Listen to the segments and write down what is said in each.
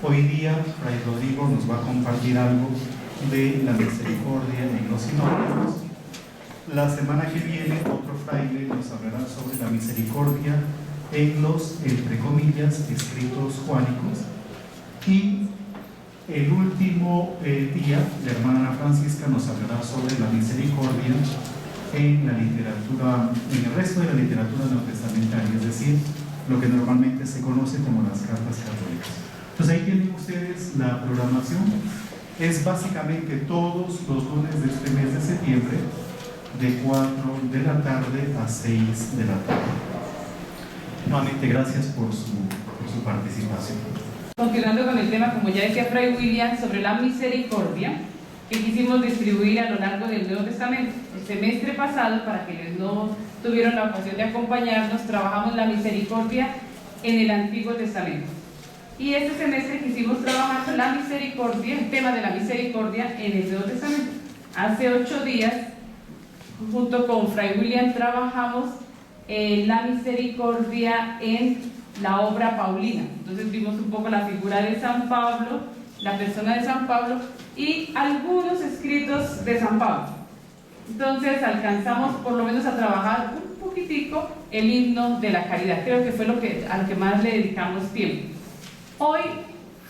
Hoy día Fray Rodrigo nos va a compartir algo de la misericordia en los sinónimos. La semana que viene otro fraile nos hablará sobre la misericordia en los, entre comillas, escritos juánicos. Y el último día, la hermana Ana Francisca nos hablará sobre la misericordia en la literatura, en el resto de la literatura neotestamentaria, es decir, lo que normalmente se conoce como las cartas católicas. Entonces ahí tienen ustedes la programación. Es básicamente todos los lunes de este mes de septiembre, de 4 de la tarde a 6 de la tarde. Nuevamente, gracias por su participación. Continuando con el tema, como ya decía Fray William, sobre la misericordia que quisimos distribuir a lo largo del Nuevo Testamento. El semestre pasado, para quienes no tuvieron la ocasión de acompañarnos, trabajamos la misericordia en el Antiguo Testamento. Y este semestre quisimos trabajar la misericordia, el tema de la misericordia en el Nuevo Testamento. Hace 8 días, junto con Fray William, trabajamos la misericordia en la obra paulina. Entonces vimos un poco la figura de San Pablo, la persona de San Pablo y algunos escritos de San Pablo. Entonces alcanzamos por lo menos a trabajar un poquitico el himno de la caridad. Creo que fue a lo que más le dedicamos tiempo. Hoy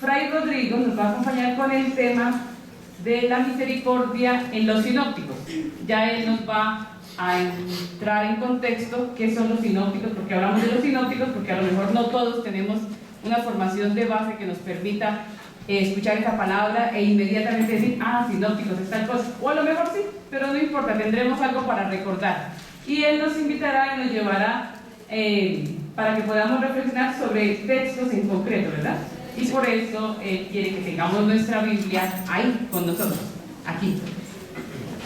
Fray Rodrigo nos va a acompañar con el tema de la misericordia en los sinópticos. Ya él nos va a entrar en contexto qué son los sinópticos, porque hablamos de los sinópticos, porque a lo mejor no todos tenemos una formación de base que nos permita escuchar esa palabra e inmediatamente decir, sinópticos es tal cosa, o a lo mejor sí, pero no importa, tendremos algo para recordar. Y él nos invitará y nos llevará para que podamos reflexionar sobre textos en concreto, ¿verdad? Y por eso quiere que tengamos nuestra Biblia ahí con nosotros, aquí.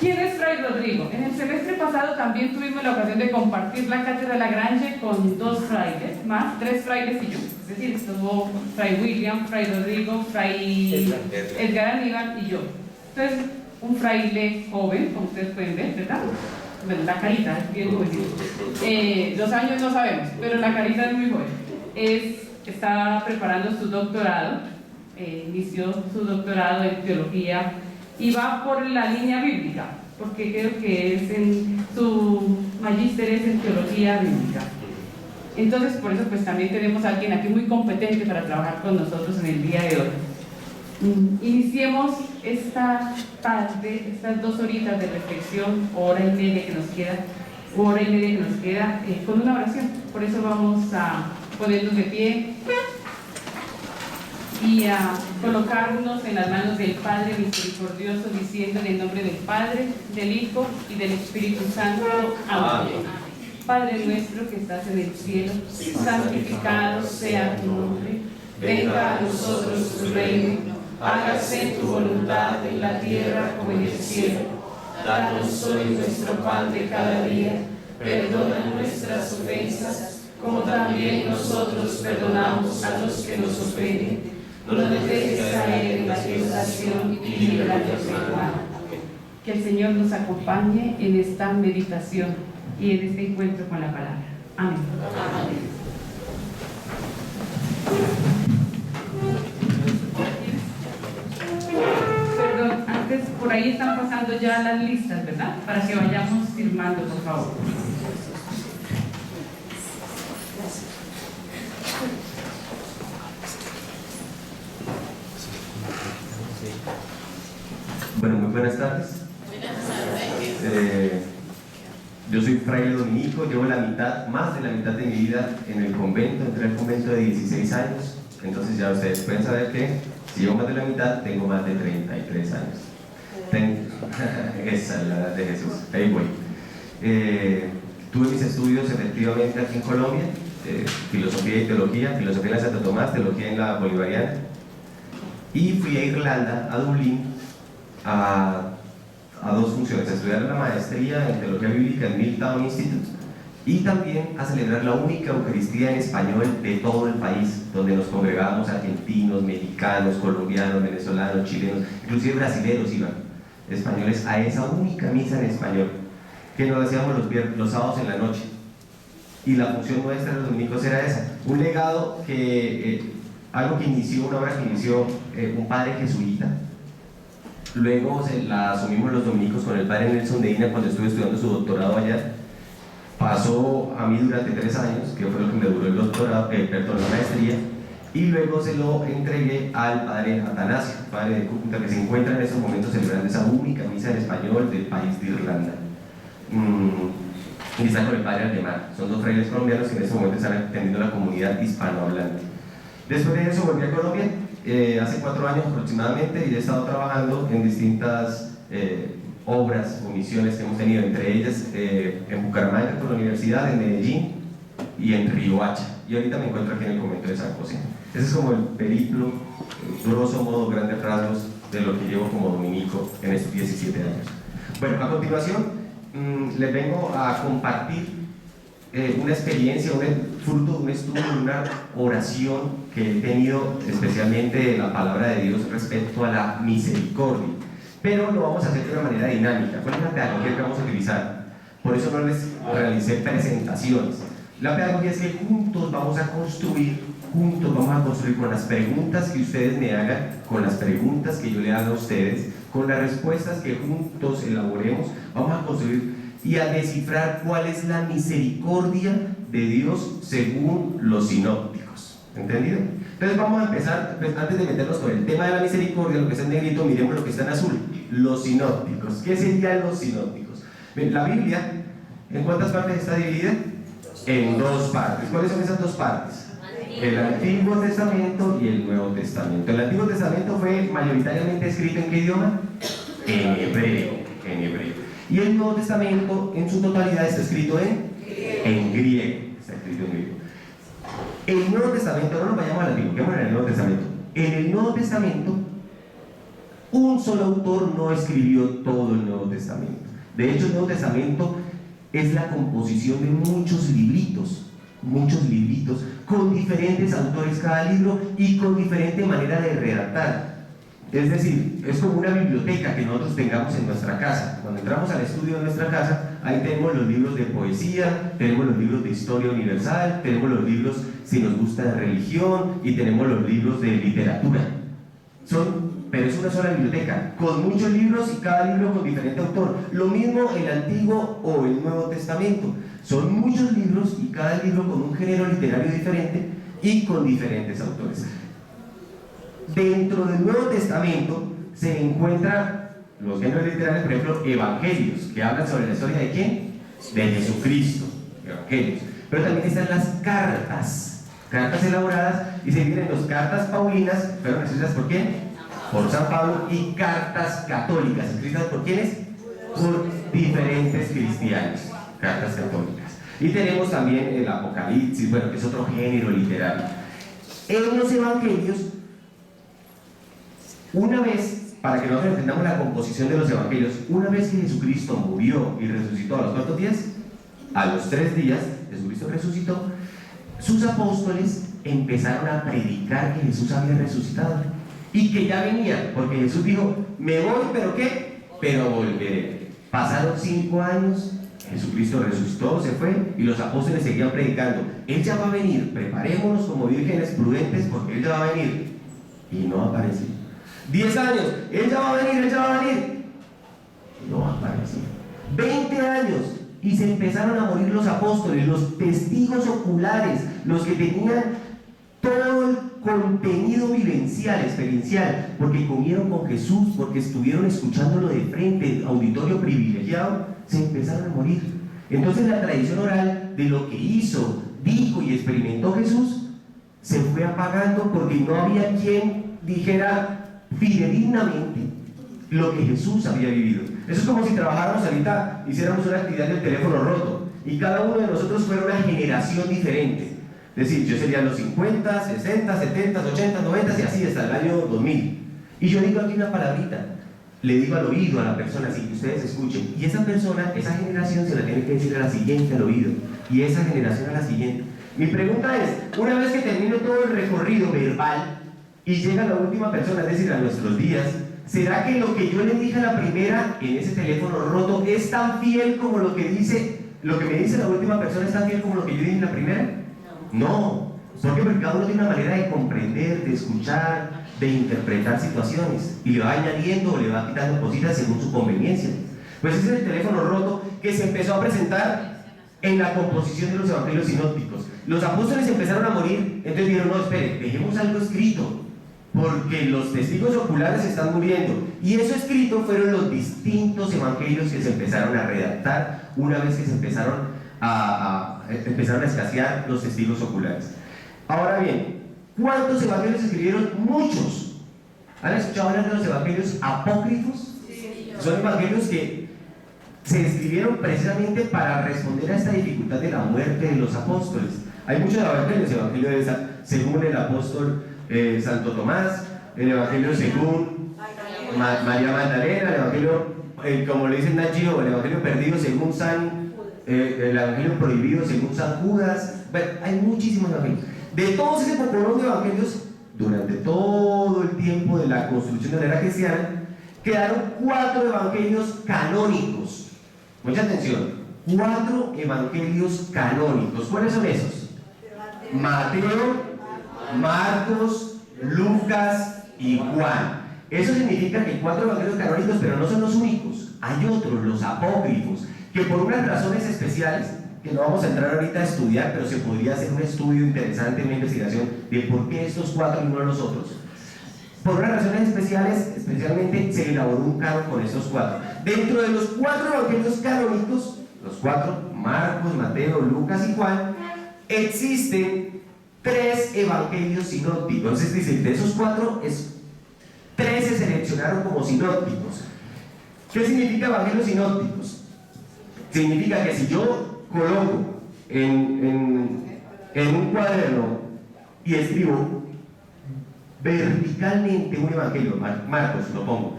¿Quién es Fray Rodrigo? En el semestre pasado también tuvimos la ocasión de compartir la cátedra Lagrange con 2 frailes, más 3 frailes y yo. Es decir, estuvo Fray William, Fray Rodrigo, Fray Edgar Aníbal y yo. Entonces, un fraile joven, como ustedes pueden ver, ¿verdad? Bueno, la carita es bien joven. Los años no sabemos, pero la carita es muy joven. Está preparando su doctorado, inició su doctorado en teología y va por la línea bíblica, porque creo que su magíster es en teología bíblica. Entonces, por eso pues también tenemos a alguien aquí muy competente para trabajar con nosotros en el día de hoy. Iniciemos esta tarde, estas 2 horitas de reflexión, hora y media que nos queda, con una oración. Por eso vamos a ponernos de pie y a colocarnos en las manos del Padre misericordioso, diciendo en el nombre del Padre, del Hijo y del Espíritu Santo. Amén. Padre nuestro que estás en el cielo, santificado sea tu nombre. Venga a nosotros tu reino. Hágase tu voluntad en la tierra como en el cielo. Danos hoy nuestro pan de cada día. Perdona nuestras ofensas, como también nosotros perdonamos a los que nos ofenden. No nos dejes caer en la tentación y líbranos del mal. Que el Señor nos acompañe en esta meditación y en este encuentro con la palabra. Amén. Amén. Perdón, antes por ahí están pasando ya las listas, ¿verdad? Para que vayamos firmando, por favor. Bueno, muy buenas tardes. Yo soy fraile dominico, llevo más de la mitad de mi vida en el convento, entré al convento de 16 años, entonces ya ustedes pueden saber que si llevo más de la mitad, tengo más de 33 años. Esa es la edad de Jesús, ahí voy. Tuve mis estudios efectivamente aquí en Colombia, filosofía y teología, filosofía en la Santo Tomás, teología en la Bolivariana, y fui a Irlanda, a Dublín, a 2 funciones, a estudiar la maestría en teología bíblica en Milltown Institute y también a celebrar la única Eucaristía en español de todo el país, donde nos congregábamos argentinos, mexicanos, colombianos, venezolanos, chilenos, inclusive brasileños iban, españoles, a esa única misa en español que nos hacíamos los sábados en la noche. Y la función nuestra los dominicos era esa, un legado que algo que inició, una obra que inició un padre jesuita. Luego la asumimos los dominicos con el padre Nelson de Ina cuando estuve estudiando su doctorado allá. Pasó a mí durante 3 años, que fue lo que me duró el doctorado, la maestría, y luego se lo entregué al padre Atanasio, padre de Cúcuta, que se encuentra en estos momentos celebrando esa única misa en español del país de Irlanda. Y está con el padre Aldemar. Son 2 frailes colombianos que en este momento están atendiendo a la comunidad hispanohablante. Después de eso volví a Colombia, hace 4 años aproximadamente, y he estado trabajando en distintas obras o misiones que hemos tenido, entre ellas en Bucaramanga con la universidad, en Medellín y en Riohacha. Y ahorita me encuentro aquí en el convento de San José. Ese es como el periplo, grosso modo, grandes rasgos de lo que llevo como dominico en estos 17 años. Bueno, a continuación les vengo a compartir una experiencia, fruto de un estudio, una oración que he tenido especialmente de la palabra de Dios respecto a la misericordia. Pero lo vamos a hacer de una manera dinámica. ¿Cuál es la pedagogía que vamos a utilizar? Por eso no les realicé presentaciones. La pedagogía es que juntos vamos a construir con las preguntas que ustedes me hagan, con las preguntas que yo le haga a ustedes, con las respuestas que juntos elaboremos, vamos a construir y a descifrar cuál es la misericordia de Dios según los sinópticos. ¿Entendido? Entonces vamos a empezar, pues, antes de meternos con el tema de la misericordia, lo que está en negrito, miremos lo que está en azul, los sinópticos. ¿Qué serían los sinópticos? La Biblia, ¿en cuántas partes está dividida? En 2 partes. ¿Cuáles son esas 2 partes? El Antiguo Testamento y el Nuevo Testamento. El Antiguo Testamento fue mayoritariamente escrito ¿en qué idioma? En hebreo. Y el Nuevo Testamento en su totalidad está escrito en griego. Está escrito en griego. El Nuevo Testamento, no nos vayamos al Antiguo, quedémonos en el Nuevo Testamento. En el Nuevo Testamento, un solo autor no escribió todo el Nuevo Testamento. De hecho, el Nuevo Testamento es la composición de muchos libritos, con diferentes autores cada libro y con diferente manera de redactar. Es decir, es como una biblioteca que nosotros tengamos en nuestra casa. Cuando entramos al estudio de nuestra casa, ahí tenemos los libros de poesía, tenemos los libros de historia universal, tenemos los libros, si nos gusta, de religión, y tenemos los libros de literatura. Pero es una sola biblioteca, con muchos libros y cada libro con diferente autor. Lo mismo el Antiguo o el Nuevo Testamento. Son muchos libros y cada libro con un género literario diferente y con diferentes autores. Dentro del Nuevo Testamento se encuentran los géneros literarios, por ejemplo, evangelios, que hablan sobre la historia de ¿quién? De Jesucristo, evangelios. Pero también están las cartas elaboradas, y se dividen en 2 cartas paulinas, fueron escritas ¿por quién? Por San Pablo, y cartas católicas, escritas ¿por quiénes? Por diferentes cristianos, cartas católicas. Y tenemos también el Apocalipsis, bueno, que es otro género literario. En los evangelios, una vez, para que nosotros entendamos la composición de los evangelios, una vez que Jesucristo murió y resucitó, ¿a los cuántos días? A los 3 días, Jesucristo resucitó, sus apóstoles empezaron a predicar que Jesús había resucitado y que ya venía, porque Jesús dijo, me voy, ¿pero qué? Pero volveré. Pasaron 5 años, Jesucristo resucitó, se fue, y los apóstoles seguían predicando, Él ya va a venir, preparémonos como vírgenes prudentes porque Él ya va a venir. Y no apareció. 10 años, Él ya va a venir, Él ya va a venir. No apareció. 20 años, y se empezaron a morir los apóstoles, los testigos oculares, los que tenían todo el contenido vivencial, experiencial, porque comieron con Jesús, porque estuvieron escuchándolo de frente, auditorio privilegiado, se empezaron a morir. Entonces la tradición oral de lo que hizo, dijo y experimentó Jesús se fue apagando, porque no había quien dijera fidedignamente lo que Jesús había vivido. Eso es como si trabajáramos ahorita, hiciéramos una actividad del teléfono roto y cada uno de nosotros fuera una generación diferente. Es decir, yo sería los 50, 60, 70, 80, 90 y así hasta el año 2000. Y yo digo aquí una palabrita, le digo al oído a la persona, así que ustedes escuchen, y esa persona, esa generación se la tiene que decir a la siguiente al oído, y esa generación a la siguiente. Mi pregunta es, una vez que termine todo el recorrido verbal y llega la última persona, es decir, a nuestros días, ¿será que lo que yo le dije a la primera en ese teléfono roto es tan fiel como lo que me dice la última persona es tan fiel como lo que yo dije en la primera? No, ¿Por qué? Porque cada uno tiene una manera de comprender, de escuchar, de interpretar situaciones, y le va añadiendo o le va quitando cositas según su conveniencia. Pues ese es el teléfono roto que se empezó a presentar en la composición de los evangelios sinópticos. Los apóstoles empezaron a morir, entonces dijeron: no, espere, dejemos algo escrito, porque los testigos oculares están muriendo. Y eso escrito fueron los distintos evangelios que se empezaron a redactar una vez que se empezaron a escasear los testigos oculares. Ahora bien, ¿cuántos evangelios se escribieron? Muchos. ¿Han escuchado hablar de los evangelios apócrifos? Sí. Son evangelios que se escribieron precisamente para responder a esta dificultad de la muerte de los apóstoles. Hay muchos evangelios: el evangelio según el apóstol Santo Tomás, el evangelio según María Magdalena, el evangelio, como le dicen Nagio, el evangelio perdido según el evangelio prohibido según San Judas. Bueno, hay muchísimos evangelios. De todos ese pocolón de evangelios, durante todo el tiempo de la construcción de la era cristiana, quedaron 4 evangelios canónicos. Mucha atención, 4 evangelios canónicos. ¿Cuáles son esos? Mateo, Marcos, Lucas y Juan. Eso significa que 4 evangelios canónicos, pero no son los únicos. Hay otros, los apócrifos, que por unas razones especiales, que no vamos a entrar ahorita a estudiar, pero se podría hacer un estudio interesante, una investigación de por qué estos 4 y no los otros. Por unas razones especiales, especialmente se elaboró un canon con estos 4. Dentro de los 4 evangelios canónicos, los 4, Marcos, Mateo, Lucas y Juan, existen 3 evangelios sinópticos. Entonces dice, de esos 4, 3 se seleccionaron como sinópticos. ¿Qué significa evangelios sinópticos? Significa que si yo coloco en un cuaderno y escribo verticalmente un evangelio, Marcos, lo pongo,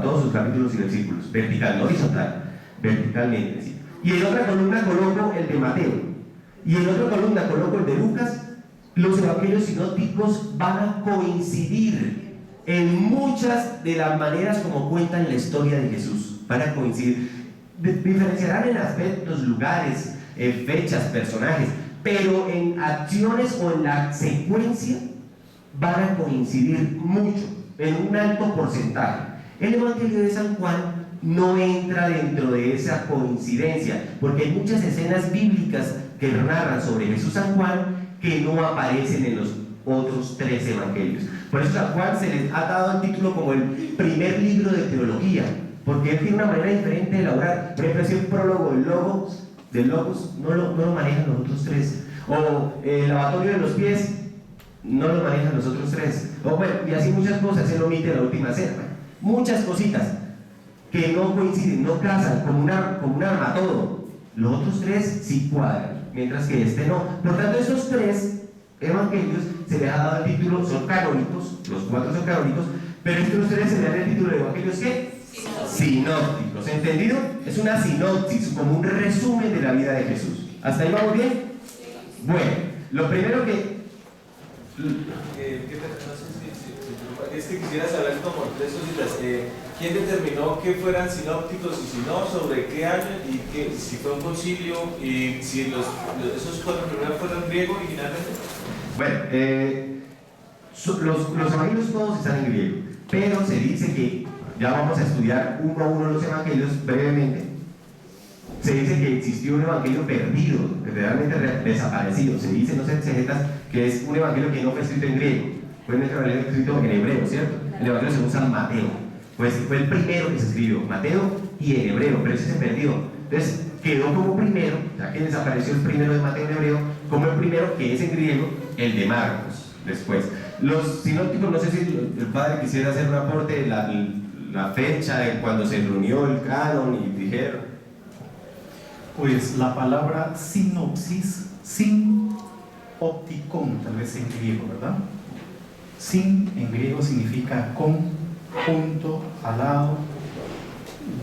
todos sus capítulos y versículos, vertical, no horizontal, verticalmente, ¿sí? Y en otra columna coloco el de Mateo, y en otra columna coloco el de Lucas. Los evangelios sinópticos van a coincidir en muchas de las maneras como cuentan la historia de Jesús. Van a coincidir. Diferenciarán en aspectos, lugares, fechas, personajes, pero en acciones o en la secuencia van a coincidir mucho, en un alto porcentaje. El evangelio de San Juan no entra dentro de esa coincidencia, porque hay muchas escenas bíblicas que narran sobre Jesús San Juan que no aparecen en los otros 3 evangelios. Por eso San Juan se les ha dado el título como el primer libro de teología, porque él tiene una manera diferente de elaborar. Por ejemplo, si el prólogo del Logos no lo manejan los otros 3, o el lavatorio de los pies no lo manejan los otros 3, o bueno, y así muchas cosas. Él omite la última cena, muchas cositas que no coinciden, no casan, como un arma todo. Los otros 3 sí cuadran, mientras que este no. Por tanto, estos 3 evangelios se les ha dado el título, son canónicos, los 4 son canónicos, pero estos 3 se le dan el título de evangelios ¿qué? Sinópticos. ¿Entendido? Es una sinopsis, como un resumen de la vida de Jesús. ¿Hasta ahí vamos bien? Bueno, lo primero que es que quisiera saber como 3 cositas. ¿Quién determinó que fueran sinópticos y si no, sobre qué año, y si fue un concilio, y si esos 4 primeros fueron griegos originalmente? Bueno, los evangelios todos están en griego, pero se dice que, ya vamos a estudiar uno a uno los evangelios brevemente, se dice que existió un evangelio perdido, realmente desaparecido. Se dice, no sé, exegetas, que es un evangelio que no fue escrito en griego, fue un evangelio escrito en hebreo, ¿cierto? El evangelio según San Mateo, pues fue el primero que se escribió, Mateo, y en hebreo, pero ese se perdió. Entonces quedó como primero, ya que desapareció el primero de Mateo en hebreo, como el primero que es en griego, el de Marcos, después. Los sinópticos, no sé si el padre quisiera hacer un aporte de la fecha de cuando se reunió el canon y dijeron. Pues la palabra sinopsis, sin opticon, tal vez en griego, ¿verdad? Sin en griego significa con, junto, al lado,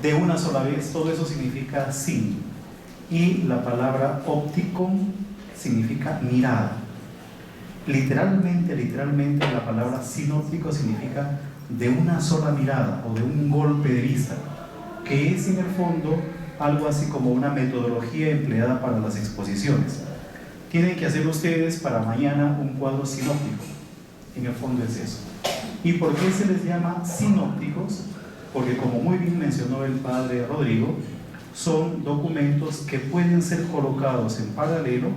de una sola vez, todo eso significa sin. Y la palabra opticon significa mirada. Literalmente la palabra sinóptico significa de una sola mirada o de un golpe de vista, que es en el fondo algo así como una metodología empleada para las exposiciones. tienen que hacer ustedes para mañana un cuadro sinóptico. En el fondo es eso. ¿Y por qué se les llama sinópticos? Porque, como muy bien mencionó el padre Rodrigo, son documentos que pueden ser colocados en paralelo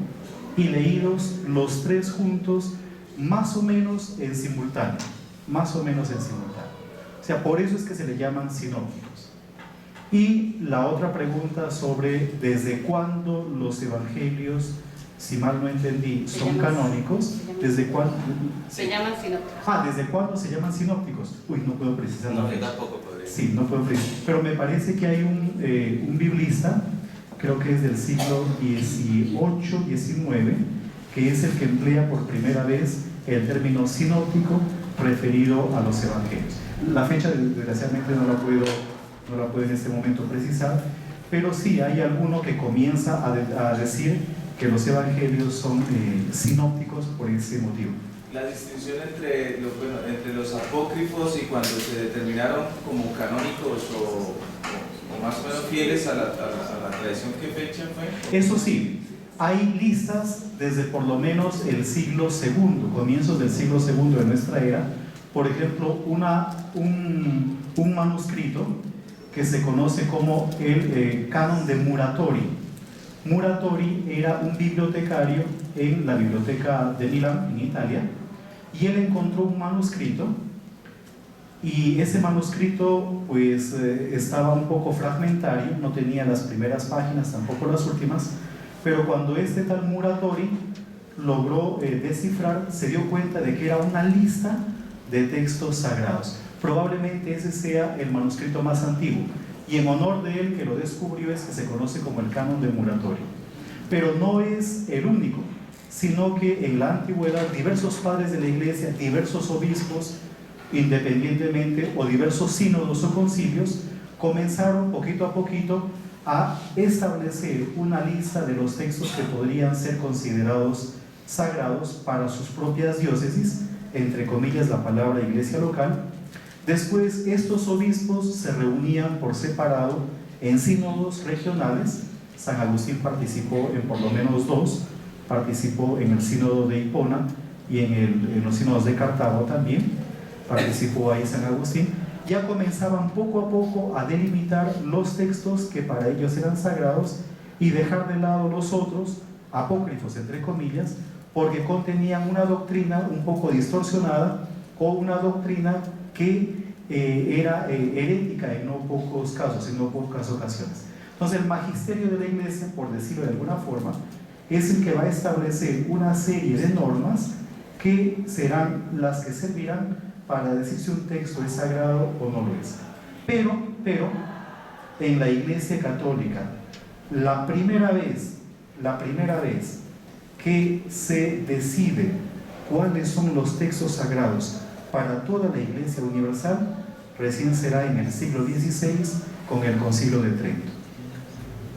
y leídos los tres juntos, más o menos en simultáneo. Más o menos en simultáneo. O sea, por eso es que se le llaman sinópticos. Y la otra pregunta sobre desde cuándo los evangelios, si mal no entendí, son canónicos. ¿Desde cuándo? Se llaman sinópticos. ¿Desde cuándo se llaman sinópticos? Uy, no puedo precisar. No, yo tampoco podría. Sí, no puedo precisar. Pero me parece que hay un biblista, creo que es del siglo XVIII, XIX, que es el que emplea por primera vez el término sinóptico referido a los evangelios. La fecha, desgraciadamente, no la puedo en este momento precisar, pero sí hay alguno que comienza a decir que los evangelios son sinópticos por ese motivo. La distinción entre los apócrifos y cuando se determinaron como canónicos o más o menos fieles a la tradición, ¿qué fecha fue? Eso sí, hay listas desde por lo menos el siglo II, comienzos del siglo II de nuestra era. Por ejemplo, un manuscrito que se conoce como el Canon de Muratori. Muratori era un bibliotecario en la biblioteca de Milán, en Italia, y él encontró un manuscrito, y ese manuscrito pues estaba un poco fragmentario, no tenía las primeras páginas, tampoco las últimas, pero cuando este tal Muratori logró descifrar, se dio cuenta de que era una lista de textos sagrados. Probablemente ese sea el manuscrito más antiguo, y en honor de él que lo descubrió es que se conoce como el Canon de Muratori. Pero no es el único, sino que en la antigüedad diversos padres de la iglesia, diversos obispos, independientemente, o diversos sínodos o concilios, comenzaron poquito a poquito a establecer una lista de los textos que podrían ser considerados sagrados para sus propias diócesis, entre comillas la palabra iglesia local. Después estos obispos se reunían por separado en sínodos regionales. San Agustín participó en por lo menos dos, participó en el sínodo de Hipona y en los sínodos de Cartago también, participó ahí San Agustín. Ya comenzaban poco a poco a delimitar los textos que para ellos eran sagrados y dejar de lado los otros, apócrifos entre comillas, porque contenían una doctrina un poco distorsionada o una doctrina que era herética en no pocos casos, en no pocas ocasiones. Entonces el magisterio de la iglesia, por decirlo de alguna forma, es el que va a establecer una serie de normas que serán las que servirán para decir si un texto es sagrado o no lo es. Pero en la iglesia católica, la primera vez que se decide cuáles son los textos sagrados para toda la iglesia universal, recién será en el siglo XVI con el Concilio de Trento.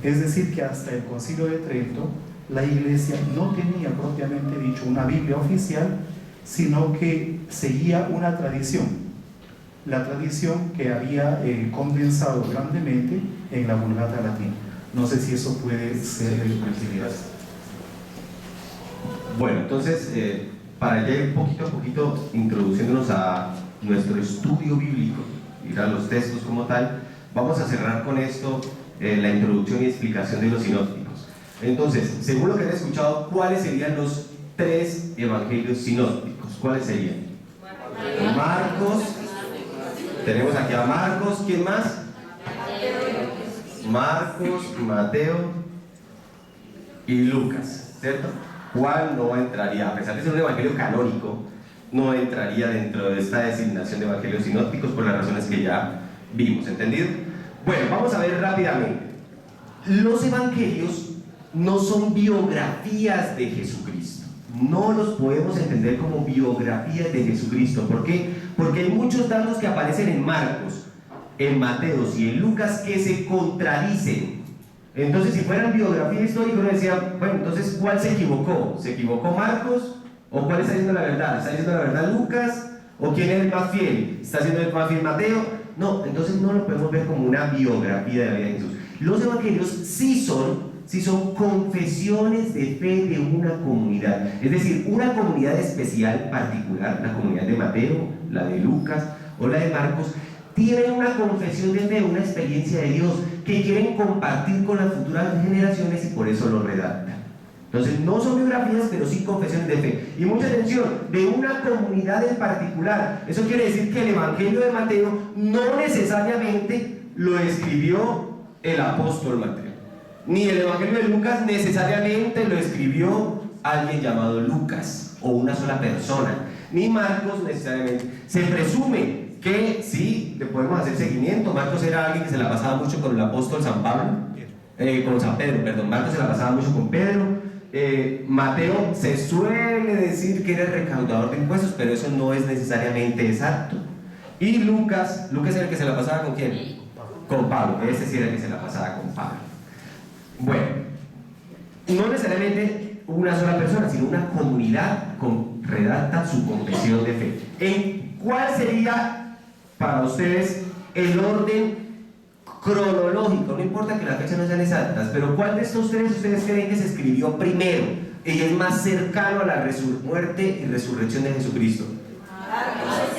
Es decir, que hasta el Concilio de Trento la iglesia no tenía propiamente dicho una Biblia oficial, sino que seguía una tradición, la tradición que había condensado grandemente en la Vulgata Latina. No sé si eso puede ser de utilidad. Bueno, entonces, para ya ir poquito a poquito introduciéndonos a nuestro estudio bíblico, ir a los textos como tal, vamos a cerrar con esto la introducción y explicación de los sinópticos. Entonces, según lo que han escuchado, ¿cuáles serían los tres evangelios sinópticos? ¿Cuáles serían? Marcos, tenemos aquí a Marcos, ¿quién más? Marcos, Mateo y Lucas, ¿cierto? ¿Cuál no entraría? A pesar de ser un evangelio canónico, no entraría dentro de esta designación de evangelios sinópticos por las razones que ya vimos, ¿entendido? Bueno, vamos a ver rápidamente. Los evangelios no son biografías de Jesucristo. No los podemos entender como biografías de Jesucristo. ¿Por qué? Porque hay muchos datos que aparecen en Marcos, en Mateo y en Lucas que se contradicen. Entonces, si fueran biografía histórica, uno decía, bueno, entonces, ¿cuál se equivocó? ¿Se equivocó Marcos? ¿O cuál está diciendo la verdad? ¿Está diciendo la verdad Lucas? ¿O quién es el más fiel? ¿Está siendo el más fiel Mateo? No, entonces no lo podemos ver como una biografía de la vida de Jesús. Los evangelios sí son si son confesiones de fe de una comunidad. Es decir, una comunidad especial, particular, la comunidad de Mateo, la de Lucas o la de Marcos, tienen una confesión de fe, una experiencia de Dios que quieren compartir con las futuras generaciones y por eso lo redactan. Entonces, no son biografías, pero sí confesiones de fe. Y mucha atención, de una comunidad en particular. Eso quiere decir que el Evangelio de Mateo no necesariamente lo escribió el apóstol Mateo, ni el Evangelio de Lucas necesariamente lo escribió alguien llamado Lucas o una sola persona, ni Marcos necesariamente. Se presume que sí, le podemos hacer seguimiento. Marcos era alguien que se la pasaba mucho con el apóstol San Pablo, con San Pedro, perdón. Marcos se la pasaba mucho con Pedro. Mateo se suele decir que era el recaudador de impuestos, pero eso no es necesariamente exacto. Y Lucas era el que se la pasaba ¿con quién? Con Pablo. Ese sí era el que se la pasaba con Pablo. Bueno, no necesariamente una sola persona, sino una comunidad redacta su confesión de fe. ¿Cuál sería para ustedes el orden cronológico? No importa que las fechas no sean exactas, pero ¿cuál de estos tres ustedes creen que se escribió primero y es más cercano a la muerte y resurrección de Jesucristo?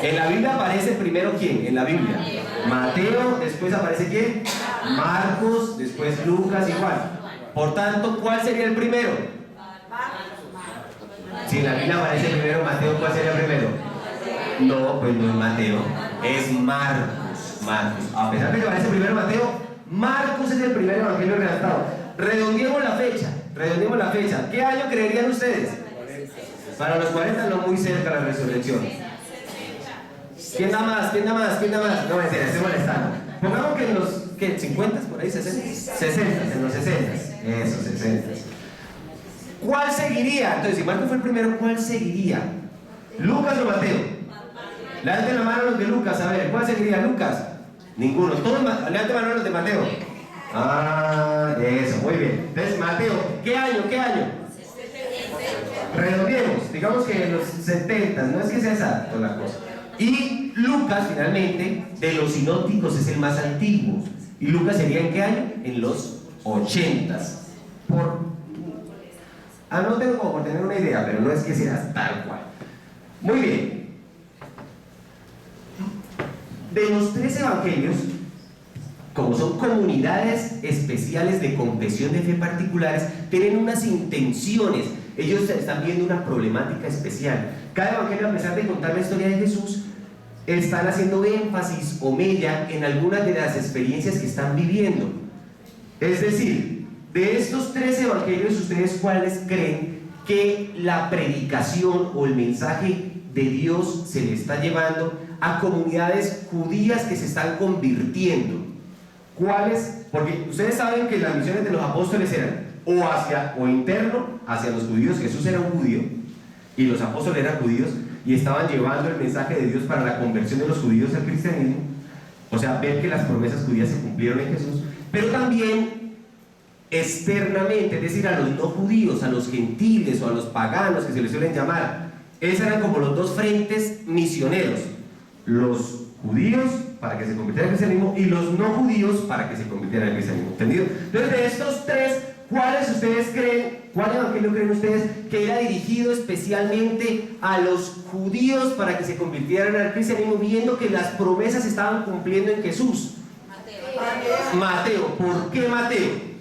En la Biblia aparece primero ¿quién? En la Biblia Mateo, después aparece ¿quién? Marcos, después Lucas y Juan. Por tanto, ¿cuál sería el primero? Si en la Biblia aparece primero Mateo, ¿cuál sería el primero? No, pues no es Mateo, es Marcos. A pesar de que aparece primero Mateo, Marcos es el primer evangelio redactado. Redondeemos la fecha. ¿Qué año creerían ustedes? Para los 40, no, muy cerca a la resurrección. ¿Quién da más? No, mentira, estoy molestando. Pongamos que en los 50, por ahí, 60, en los 60. Eso, 60. ¿Cuál seguiría? Entonces, si Marcos fue el primero, ¿cuál seguiría? ¿Lucas o Mateo? Levanten la mano los de Lucas, a ver, ¿cuál seguiría? ¿Lucas? Ninguno. Todos levanten la mano los de Mateo. Ah, eso, muy bien. Entonces, Mateo, ¿qué año? Redondeemos, digamos que en los 70, no es que sea exacto la cosa. Y Lucas, finalmente, de los sinópticos es el más antiguo. ¿Y Lucas sería en qué año? En los 80s. No tengo como por tener una idea, pero no es que sea tal cual. Muy bien. De los tres evangelios, como son comunidades especiales de confesión de fe particulares, tienen unas intenciones. Ellos están viendo una problemática especial. Cada evangelio, a pesar de contar la historia de Jesús, están haciendo énfasis o mella en algunas de las experiencias que están viviendo. Es decir, de estos tres evangelios, ¿ustedes cuáles creen que la predicación o el mensaje de Dios se le está llevando a comunidades judías que se están convirtiendo? ¿Cuáles? Porque ustedes saben que las misiones de los apóstoles eran o interno hacia los judíos. Jesús era un judío y los apóstoles eran judíos y estaban llevando el mensaje de Dios para la conversión de los judíos al cristianismo, o sea, ver que las promesas judías se cumplieron en Jesús, pero también externamente, es decir, a los no judíos, a los gentiles o a los paganos que se les suelen llamar. Esos eran como los dos frentes misioneros: los judíos para que se convirtieran al cristianismo y los no judíos para que se convirtieran al cristianismo. ¿Entendido? Entonces, de estos tres, ¿cuáles ustedes creen, cuál evangelio creen ustedes que era dirigido especialmente a los judíos para que se convirtieran al cristianismo, viendo que las promesas se estaban cumpliendo en Jesús? Mateo. ¿Por qué Mateo?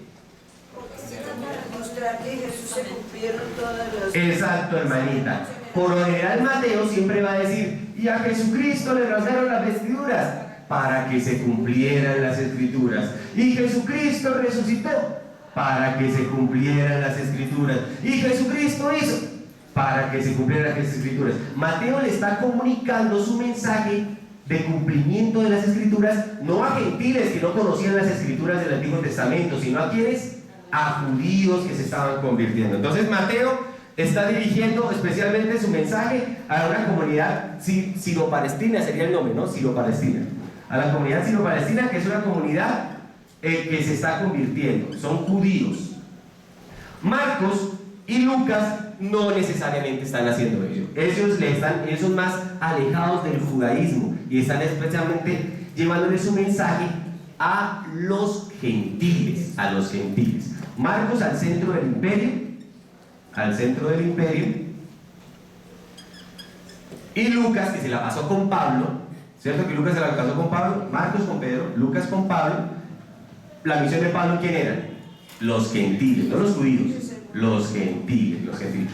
Que Jesús se cumplieron todas las... Exacto, hermanita. Por lo general Mateo siempre va a decir: y a Jesucristo le rasgaron las vestiduras para que se cumplieran las escrituras, y Jesucristo resucitó para que se cumplieran las escrituras, y Jesucristo hizo para que se cumplieran las escrituras. Mateo le está comunicando su mensaje de cumplimiento de las escrituras, no a gentiles que no conocían las escrituras del Antiguo Testamento, sino a quienes, a judíos que se estaban convirtiendo. Entonces Mateo está dirigiendo especialmente su mensaje a una comunidad siro-palestina, sería el nombre, ¿no? Siro-palestina. A la comunidad siro-palestina, que es una comunidad que se está convirtiendo, son judíos. Marcos y Lucas no necesariamente están haciendo ello. Ellos son más alejados del judaísmo y están especialmente llevándole su mensaje a los gentiles. Marcos al centro del imperio, y Lucas, que se la pasó con Pablo, ¿cierto? Que Lucas se la pasó con Pablo, Marcos con Pedro, Lucas con Pablo. La misión de Pablo, ¿quién era? Los gentiles, no los judíos, los gentiles.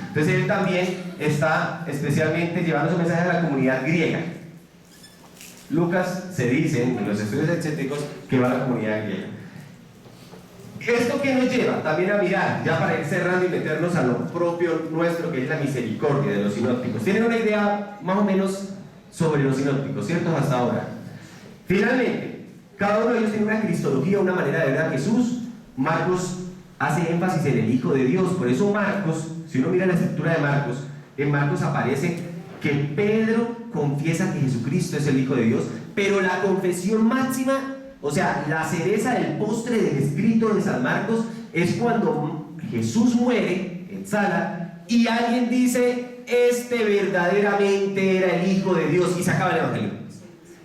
Entonces él también está especialmente llevando su mensaje a la comunidad griega. Lucas se dice en los estudios exégeticos que va a la comunidad griega. ¿Esto qué nos lleva? También a mirar, ya para ir cerrando y meternos a lo propio nuestro, que es la misericordia de los sinópticos. Tienen una idea más o menos sobre los sinópticos, ¿cierto? Hasta ahora. Finalmente, cada uno de ellos tiene una cristología, una manera de ver a Jesús. Marcos hace énfasis en el Hijo de Dios, por eso Marcos, si uno mira la escritura de Marcos, en Marcos aparece que Pedro confiesa que Jesucristo es el Hijo de Dios, pero la confesión máxima, o sea, la cereza del postre del escrito de San Marcos, es cuando Jesús muere en Sala y alguien dice: este verdaderamente era el Hijo de Dios, y se acaba el evangelio.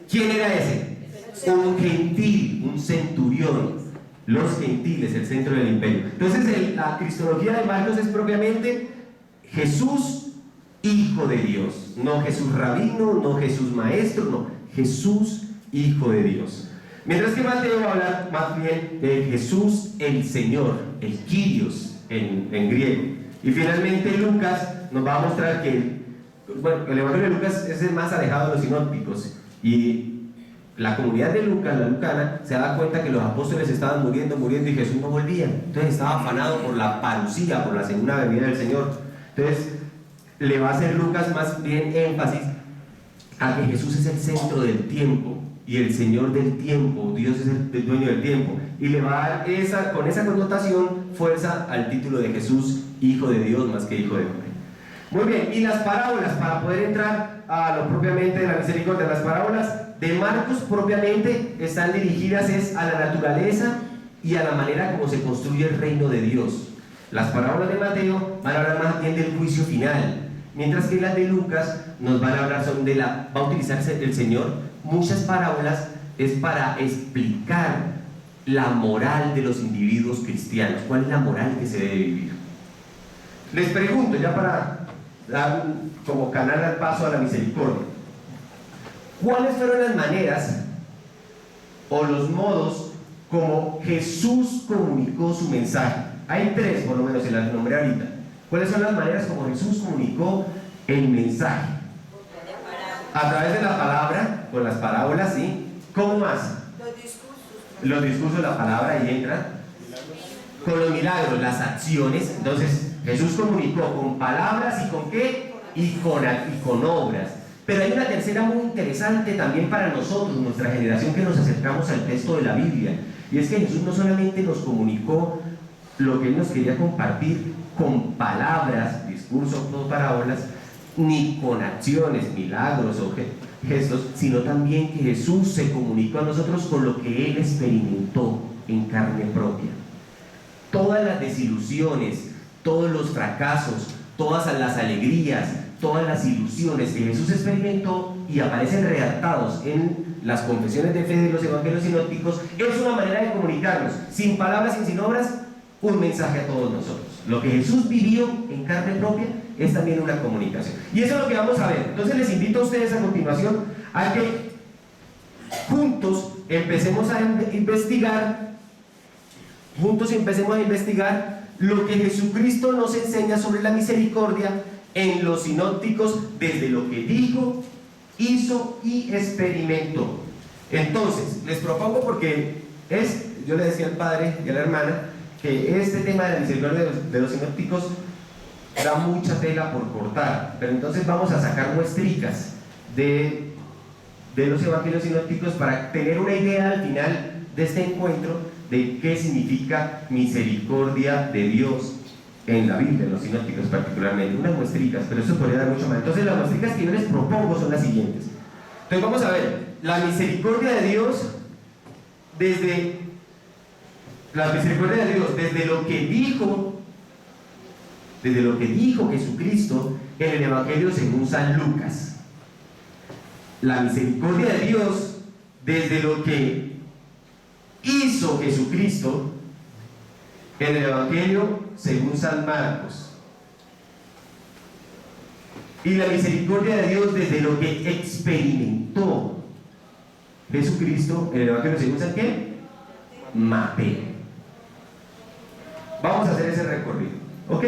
¿Quién era ese? Un gentil, un centurión. Los gentiles, el centro del imperio. Entonces la cristología de Marcos es propiamente Jesús, Hijo de Dios. No Jesús rabino, no Jesús maestro, no, Jesús, Hijo de Dios. Mientras que Mateo va a hablar más bien de Jesús el Señor, el Kyrios en griego. Y finalmente Lucas nos va a mostrar que el Evangelio de Lucas es el más alejado de los sinópticos, y la comunidad de Lucas, la lucana, se da cuenta que los apóstoles estaban muriendo y Jesús no volvía. Entonces estaba afanado por la parucía, por la segunda venida del Señor. Entonces le va a hacer Lucas más bien énfasis a que Jesús es el centro del tiempo y el Señor del tiempo. Dios es el dueño del tiempo, y le va a dar con esa connotación fuerza al título de Jesús, Hijo de Dios más que Hijo de hombre. Muy bien, y las parábolas, para poder entrar a lo propiamente de la misericordia. Las parábolas de Marcos propiamente están dirigidas a la naturaleza y a la manera como se construye el reino de Dios. Las parábolas de Mateo van a hablar más bien del juicio final, mientras que las de Lucas nos van a hablar va a utilizarse el Señor muchas parábolas es para explicar la moral de los individuos cristianos. ¿Cuál es la moral que se debe vivir? Les pregunto, ya para dar como canal al paso a la misericordia, ¿cuáles fueron las maneras o los modos como Jesús comunicó su mensaje? Hay tres, por lo menos, se las nombré ahorita. ¿Cuáles son las maneras como Jesús comunicó el mensaje? A través de la palabra, con las parábolas, ¿sí? ¿Cómo más? Los discursos, la palabra, ahí entra. Con los milagros, las acciones. Entonces, Jesús comunicó con palabras, ¿y con qué? Y con obras. Pero hay una tercera muy interesante también para nosotros, nuestra generación, que nos acercamos al texto de la Biblia, y es que Jesús no solamente nos comunicó lo que Él nos quería compartir con palabras, discursos o parábolas, ni con acciones, milagros o gestos, sino también que Jesús se comunicó a nosotros con lo que Él experimentó en carne propia. Todas las desilusiones, todos los fracasos, todas las alegrías, todas las ilusiones que Jesús experimentó y aparecen redactados en las confesiones de fe de los evangelios sinópticos, es una manera de comunicarnos, sin palabras y sin obras, un mensaje a todos nosotros. Lo que Jesús vivió en carne propia es también una comunicación. Y eso es lo que vamos a ver. Entonces les invito a ustedes a continuación a que juntos empecemos a investigar lo que Jesucristo nos enseña sobre la misericordia en los sinópticos, desde lo que dijo, hizo y experimentó. Entonces, les propongo, porque yo le decía al padre y a la hermana que este tema de la misericordia de los sinópticos da mucha tela por cortar, pero entonces vamos a sacar muestricas de los evangelios sinópticos para tener una idea al final de este encuentro de qué significa misericordia de Dios en la Biblia, en los sinópticos particularmente. Unas muestricas, pero eso podría dar mucho más. Entonces las muestricas que yo les propongo son las siguientes. Entonces vamos a ver la misericordia de Dios desde lo que dijo Jesucristo en el Evangelio según San Lucas. La misericordia de Dios desde lo que hizo Jesucristo en el Evangelio según San Marcos. Y la misericordia de Dios desde lo que experimentó Jesucristo en el Evangelio según San ¿qué? Mateo. Vamos a hacer ese recorrido, ¿ok?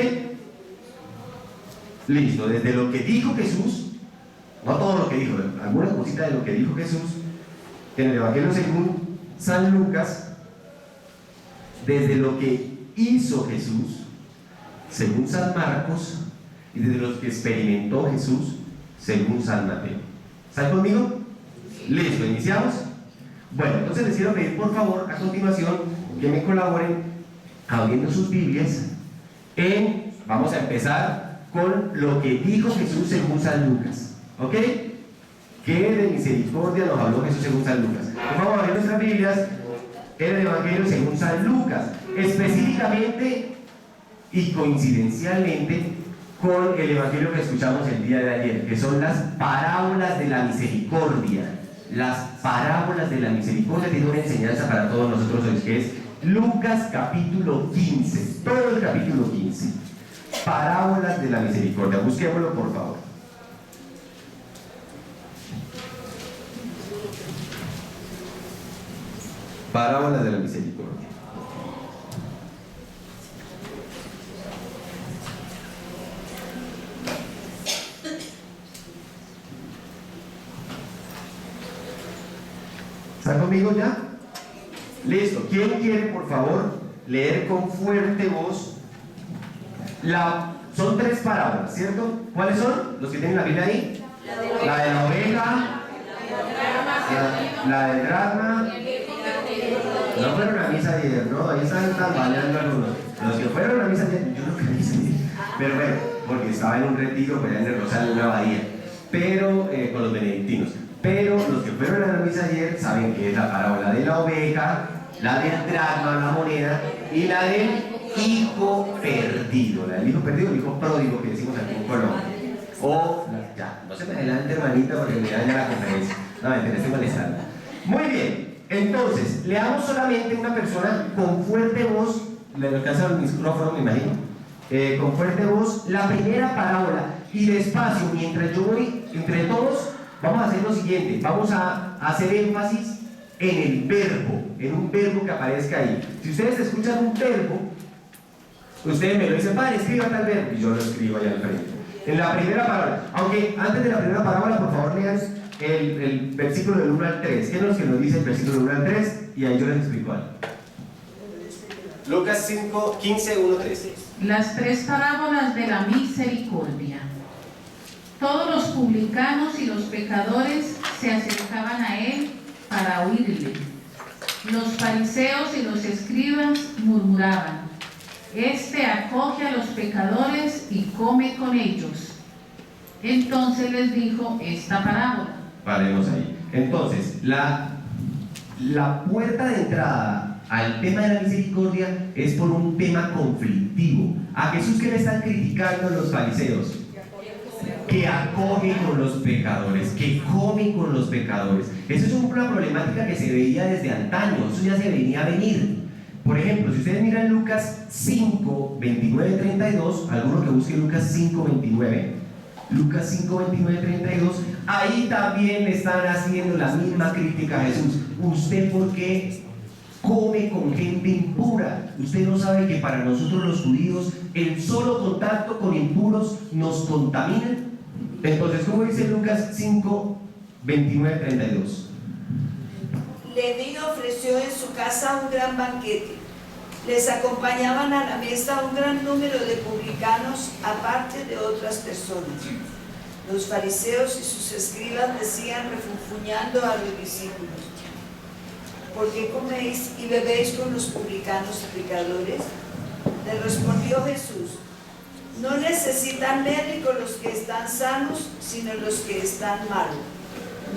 Listo, desde lo que dijo Jesús, no todo lo que dijo, alguna cosita de lo que dijo Jesús en el Evangelio según San Lucas, desde lo que hizo Jesús según San Marcos y desde lo que experimentó Jesús según San Mateo. ¿Están conmigo? Listo, iniciamos. Bueno, entonces les quiero pedir por favor a continuación que me colaboren abriendo sus Biblias vamos a empezar con lo que dijo Jesús según San Lucas, ¿ok? ¿Qué de misericordia nos habló Jesús según San Lucas? Vamos a abrir nuestras Biblias en el Evangelio según San Lucas, específicamente y coincidencialmente con el Evangelio que escuchamos el día de ayer, que son las parábolas de la misericordia. Las parábolas de la misericordia tienen una enseñanza para todos nosotros hoy, que es Lucas capítulo 15, todo el capítulo 15. Parábolas de la misericordia, busquémoslo por favor. Parábolas de la misericordia. ¿Está conmigo ya? Listo. ¿Quién quiere, por favor, leer con fuerte voz? Son 3 parábolas, ¿cierto? ¿Cuáles son? ¿Los que tienen la Biblia ahí? La de la oveja, la del dracma. No fueron a misa ayer, ¿no? Ahí están tambaleando algunos. Los que fueron a misa ayer, yo no fui a misa ayer. Pero bueno, porque estaba en un retiro, pues, en el Rosario, en una abadía. Pero, con los benedictinos. Pero los que fueron a la misa ayer saben que es la parábola de la oveja, la del dracma, la moneda, y la del hijo perdido. La del hijo perdido, el hijo pródigo que decimos aquí en Colombia. Ya, no se me adelante, hermanita, porque me daña la conferencia. No, me estoy molestando. Muy bien, entonces, leamos solamente una persona con fuerte voz, le alcanza el micrófono, me imagino, con fuerte voz, la primera parábola, y despacio, mientras yo voy, entre todos, vamos a hacer lo siguiente, vamos a hacer énfasis en el verbo, en un verbo que aparezca ahí. Si ustedes escuchan un verbo, ustedes me lo dicen, padre, escriba tal verbo, y yo lo escribo allá al frente. En la primera parábola, aunque antes de la primera parábola, por favor, lean el versículo del 1 al 3. ¿Qué es lo que nos dice el versículo del 1 al 3? Y ahí yo les explico algo. Lucas 5, 15, 1, 3. Las 3 parábolas de la misericordia. Todos los publicanos y los pecadores se acercaban a él para oírle. Los fariseos y los escribas murmuraban: Este acoge a los pecadores y come con ellos. Entonces les dijo esta parábola. Paremos ahí. Entonces, la puerta de entrada al tema de la misericordia es por un tema conflictivo. A Jesús, que le están criticando los fariseos, que acoge con los pecadores, que come con los pecadores. Eso es una problemática que se veía desde antaño, eso ya se venía a venir. Por ejemplo, si ustedes miran Lucas 5, 29, 32, alguno que busque Lucas 5, 29, Lucas 5, 29, 32, ahí también le están haciendo la misma crítica a Jesús. ¿Usted por qué come con gente impura? Usted no sabe que para nosotros los judíos el solo contacto con impuros nos contamina. Entonces, ¿cómo dice Lucas 5, 29, 32? Leví ofreció en su casa un gran banquete. Les acompañaban a la mesa un gran número de publicanos, aparte de otras personas. Los fariseos y sus escribas decían, refunfuñando a los discípulos: ¿Por qué coméis y bebéis con los publicanos y pecadores? Le respondió Jesús: No necesitan médico los que están sanos, sino los que están malos.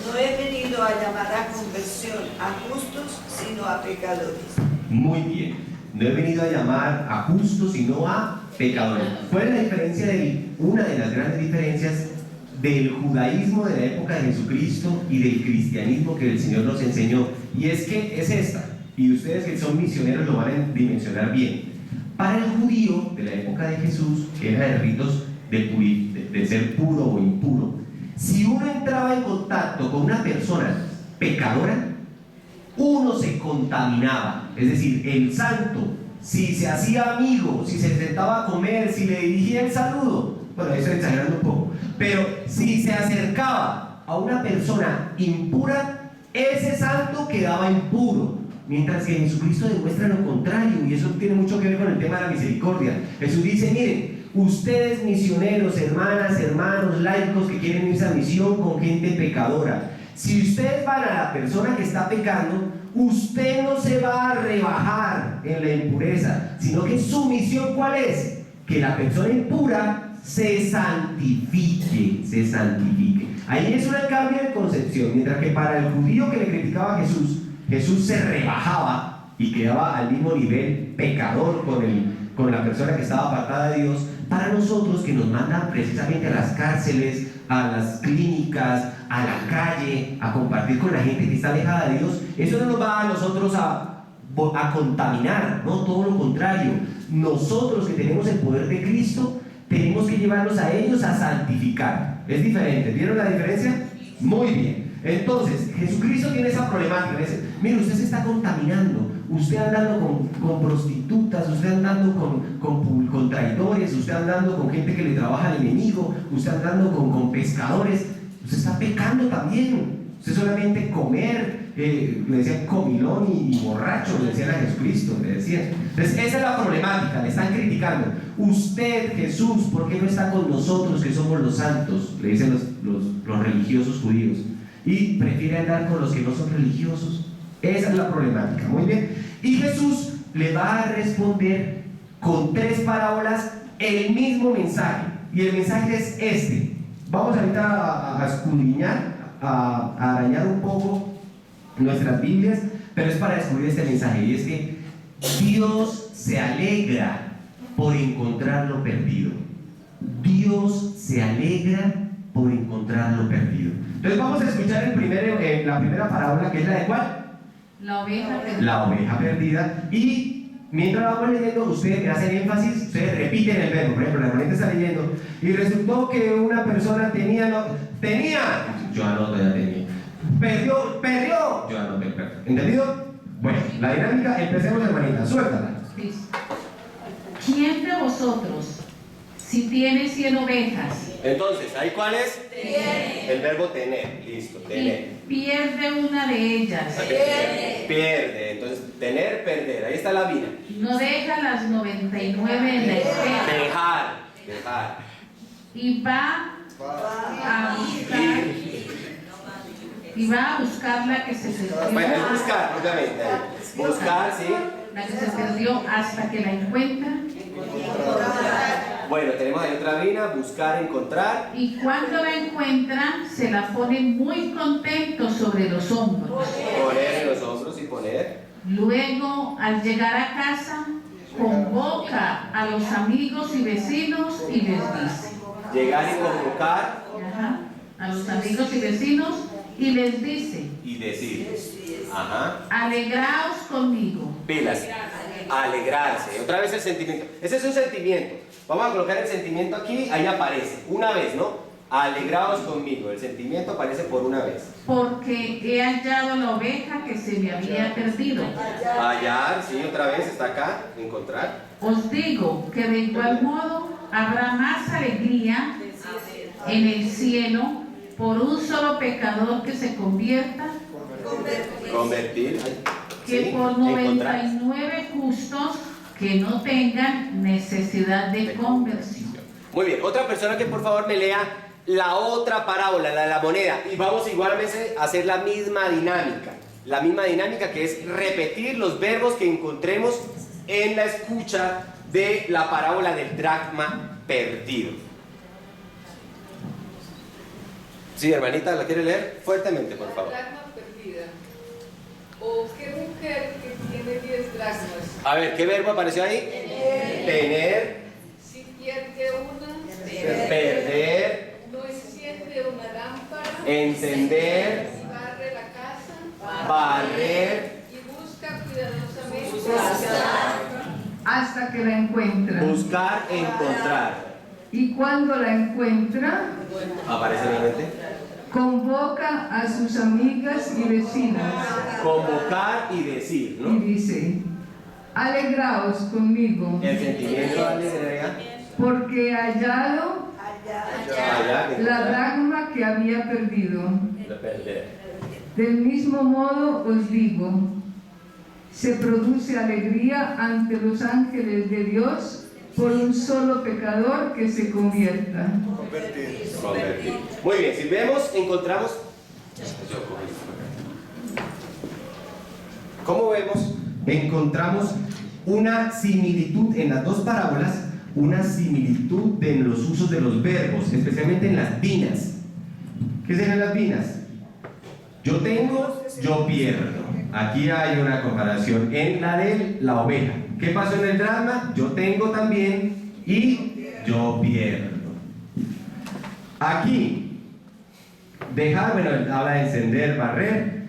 No he venido a llamar a conversión a justos, sino a pecadores. Muy bien. No he venido a llamar a justos, sino a pecadores. ¿Cuál es la diferencia una de las grandes diferencias del judaísmo de la época de Jesucristo y del cristianismo que el Señor nos enseñó? Y es que es esta, y ustedes que son misioneros lo van a dimensionar bien. Para el judío de la época de Jesús, que era de ritos de ser puro o impuro, si uno entraba en contacto con una persona pecadora, uno se contaminaba. Es decir, el santo, si se hacía amigo, si se sentaba a comer, si le dirigía el saludo, bueno, eso exagerando un poco, pero si se acercaba a una persona impura, ese santo quedaba impuro. Mientras que Jesucristo demuestra lo contrario, y eso tiene mucho que ver con el tema de la misericordia. Jesús dice: miren, ustedes misioneros, hermanas, hermanos, laicos que quieren irse a misión con gente pecadora, si ustedes van a la persona que está pecando, usted no se va a rebajar en la impureza, sino que su misión, ¿cuál es? Que la persona impura se santifique, se santifique. Ahí es un cambio de concepción. Mientras que para el judío que le criticaba a Jesús, Jesús se rebajaba y quedaba al mismo nivel pecador con la persona que estaba apartada de Dios. Para nosotros, que nos mandan precisamente a las cárceles, a las clínicas, a la calle, a compartir con la gente que está alejada de Dios, eso no nos va a nosotros a contaminar, no, todo lo contrario. Nosotros que tenemos el poder de Cristo, tenemos que llevarlos a ellos a santificar. Es diferente, ¿vieron la diferencia? Muy bien. Entonces, Jesucristo tiene esa problemática. Dice: mire, usted se está contaminando, usted andando con prostitutas, usted andando con traidores, usted andando con gente que le trabaja al enemigo, usted andando con pescadores, usted está pecando también. Usted solamente comer, le decían comilón y borracho, le decían a Jesucristo, le decían. Entonces, esa es la problemática, le están criticando. Usted, Jesús, ¿por qué no está con nosotros que somos los santos? Le dicen los religiosos judíos. Y prefiere andar con los que no son religiosos. Esa es la problemática. Muy bien. Y Jesús le va a responder con 3 parábolas el mismo mensaje. Y el mensaje es este. Vamos ahorita a escudriñar, a arañar un poco nuestras Biblias, pero es para descubrir este mensaje. Y es que Dios se alegra por encontrar lo perdido. Dios se alegra por encontrar lo perdido. Entonces vamos a escuchar la primera parábola, que es la de ¿cuál? La oveja perdida. La oveja perdida. Y mientras la vamos leyendo, ustedes me hacen énfasis, ustedes repiten el verbo. Por ejemplo, la hermanita está leyendo: y resultó que una persona tenía, yo anoto, ya tenía. Perdió, yo anoté, perfecto. ¿Entendido? Bueno, la dinámica, empecemos, hermanita, suéltala. Listo. ¿Quién de vosotros, si tiene 100 ovejas, Entonces, ¿ahí cuál es? Tiene. El verbo tener, listo, tener. y pierde una de ellas, Pierde, entonces tener, perder, ahí está la vida. no deja las 99 en la espera Dejar. y va a buscar la que se perdió, Bueno, es buscar, obviamente. Buscar, sí. la que se perdió hasta que la encuentra, Bueno, tenemos ahí otra línea: buscar, encontrar. y cuando la encuentra se la pone muy contento sobre los hombros. Poner en los hombros y poner. Luego, al llegar a casa, convoca a los amigos y vecinos y les dice, Llegar y convocar a los amigos y vecinos y les dice, y decir. Ajá. alegraos conmigo. Pilas. Alegrarse. Otra vez el sentimiento. Ese es un sentimiento. Vamos a colocar el sentimiento aquí, ahí aparece. Una vez, ¿no? Alegraos conmigo. El sentimiento aparece por una vez. Porque he hallado la oveja que se me había perdido. Hallar, sí, otra vez está acá. Encontrar. Os digo que de igual modo habrá más alegría en el cielo por un solo pecador que se convierta Convertir. que Sí, por encontrar. 99 justos que no tengan necesidad de conversión. Muy bien, otra persona que por favor me lea la otra parábola, la de la moneda, y vamos igualmente a hacer la misma dinámica que es repetir los verbos que encontremos en la escucha de la parábola del dracma perdido. Sí, hermanita, ¿la quiere leer? Fuertemente, por favor. Dracma perdida. O qué mujer que tiene 10 dracmas. A ver, ¿qué verbo apareció ahí? Tener, Si pierde una, perder, no enciende una lámpara. encender, Barre la casa. barrer, Y busca cuidadosamente Hasta que la encuentre. encuentra. Buscar, encontrar. Y cuando la encuentra, Aparece nuevamente. convoca a sus amigas y vecinas Convocar y decir, y ¿no? dice: alegraos conmigo, El sentimiento de alegría. porque he hallado Allá, la dracma que había perdido. de perder. Del mismo modo os digo, se produce alegría ante los ángeles de Dios por un solo pecador que se convierta. Convertir. Muy bien, si vemos, encontramos. ¿Cómo vemos? Encontramos una similitud en las dos parábolas, una similitud en los usos de los verbos, especialmente en las binas. ¿Qué serían las binas? Yo tengo, yo pierdo. Aquí hay una comparación en la de la oveja. ¿Qué pasó en el drama? Yo tengo también y yo pierdo. Aquí, dejar, bueno, habla de encender, barrer.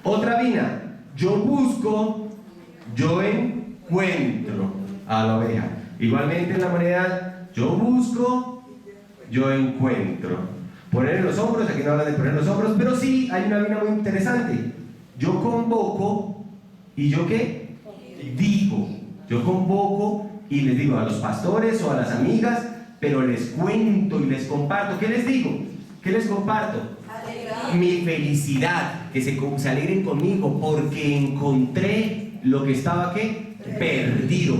Otra vina, yo busco, yo encuentro a la oveja. Igualmente en la moneda, yo busco, yo encuentro. Poner en los hombros, aquí no habla de poner en los hombros, pero sí hay una vina muy interesante. Yo convoco y yo ¿qué? Digo. Yo convoco y les digo a los pastores o a las amigas, pero les cuento y les comparto. ¿Qué les digo? ¿Qué les comparto? Mi felicidad, que se alegren conmigo porque encontré lo que estaba ¿qué? Perdido.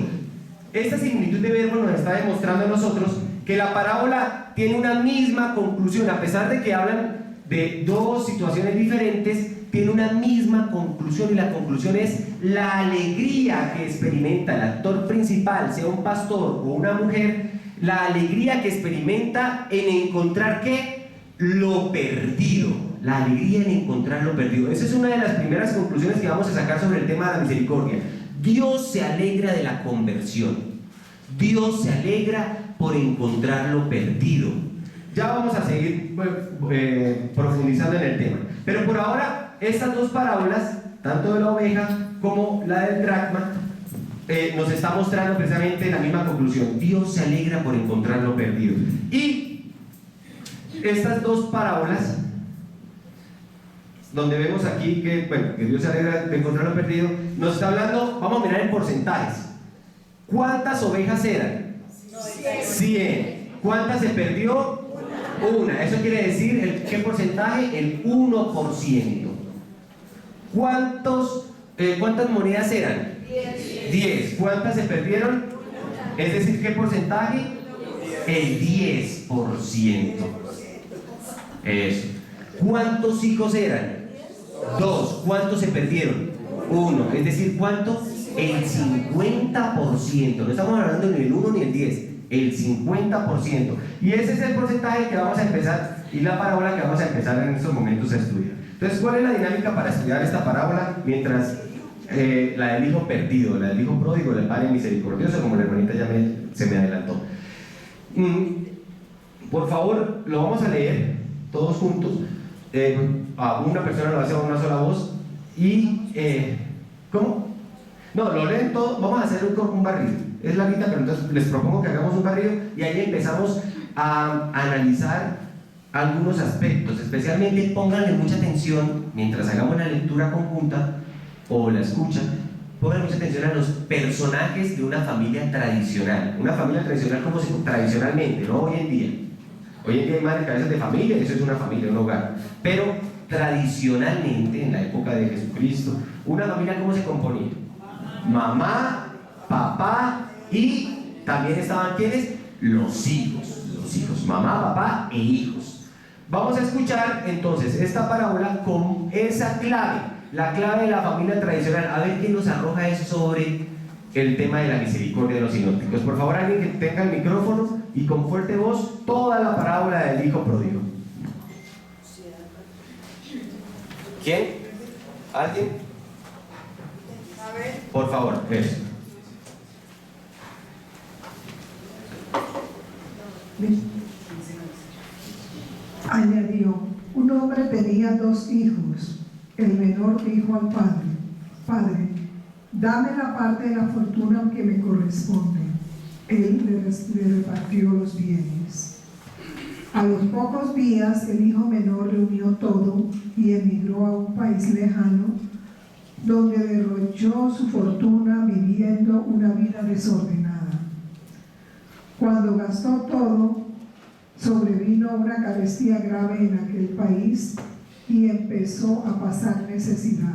Esta similitud de verbo nos está demostrando a nosotros que la parábola tiene una misma conclusión, a pesar de que hablan de dos situaciones diferentes, tiene una misma conclusión, y la conclusión es la alegría que experimenta el actor principal, sea un pastor o una mujer, la alegría que experimenta en encontrar ¿qué? Lo perdido, la alegría en encontrar lo perdido. Esa es una de las primeras conclusiones que vamos a sacar sobre el tema de la misericordia. Dios se alegra de la conversión, Dios se alegra por encontrar lo perdido. Ya vamos a seguir profundizando en el tema, pero por ahora estas dos parábolas, tanto de la oveja como la del dracma, nos está mostrando precisamente la misma conclusión. Dios se alegra por encontrar lo perdido. Y estas dos parábolas, donde vemos aquí que, bueno, que Dios se alegra de encontrar lo perdido, nos está hablando, vamos a mirar en porcentajes. ¿Cuántas ovejas eran? 100. ¿Cuántas se perdió? Una. Eso quiere decir, ¿qué porcentaje? El 1%. ¿Cuántas monedas eran? 10. ¿Cuántas se perdieron? Es decir, ¿qué porcentaje? El 10%. Eso. ¿Cuántos hijos eran? 2. ¿Cuántos se perdieron? 1. Es decir, ¿cuánto? El 50%. No estamos hablando ni el 1 ni el 10. El 50%. Y ese es el porcentaje que vamos a empezar, y la parábola que vamos a empezar en estos momentos a estudiar. Entonces, ¿cuál es la dinámica para estudiar esta parábola? Mientras la del hijo perdido, la del hijo pródigo, el padre misericordioso, como la hermanita ya se me adelantó. Por favor, lo vamos a leer todos juntos. A una persona lo hace a una sola voz. Y, ¿cómo? No, lo leen todo. Vamos a hacer un barrido. Es larguita, pero entonces les propongo que hagamos un barrido y ahí empezamos a analizar algunos aspectos. Especialmente pónganle mucha atención mientras hagamos la lectura conjunta o la escucha. Pongan mucha atención a los personajes de una familia tradicional. Una familia tradicional como tradicionalmente, no hoy en día. Hoy en día hay madres cabezas de familia, eso es una familia, un hogar. Pero tradicionalmente, en la época de Jesucristo, una familia ¿cómo se componía? Mamá, papá y también estaban ¿quiénes? Los hijos, mamá, papá e hijos. Vamos a escuchar entonces esta parábola con esa clave, la clave de la familia tradicional, a ver qué nos arroja eso sobre el tema de la misericordia de los sinópticos. Por favor, alguien que tenga el micrófono y con fuerte voz toda la parábola del hijo pródigo. ¿Quién? ¿Alguien? Por favor, eso. Añadió: un hombre tenía 2 hijos. El menor dijo al padre: Padre, dame la parte de la fortuna que me corresponde. él le repartió los bienes. A los pocos días el hijo menor reunió todo y emigró a un país lejano, donde derrochó su fortuna viviendo una vida desordenada. Cuando gastó todo, sobrevino una carestía grave en aquel país y empezó a pasar necesidad.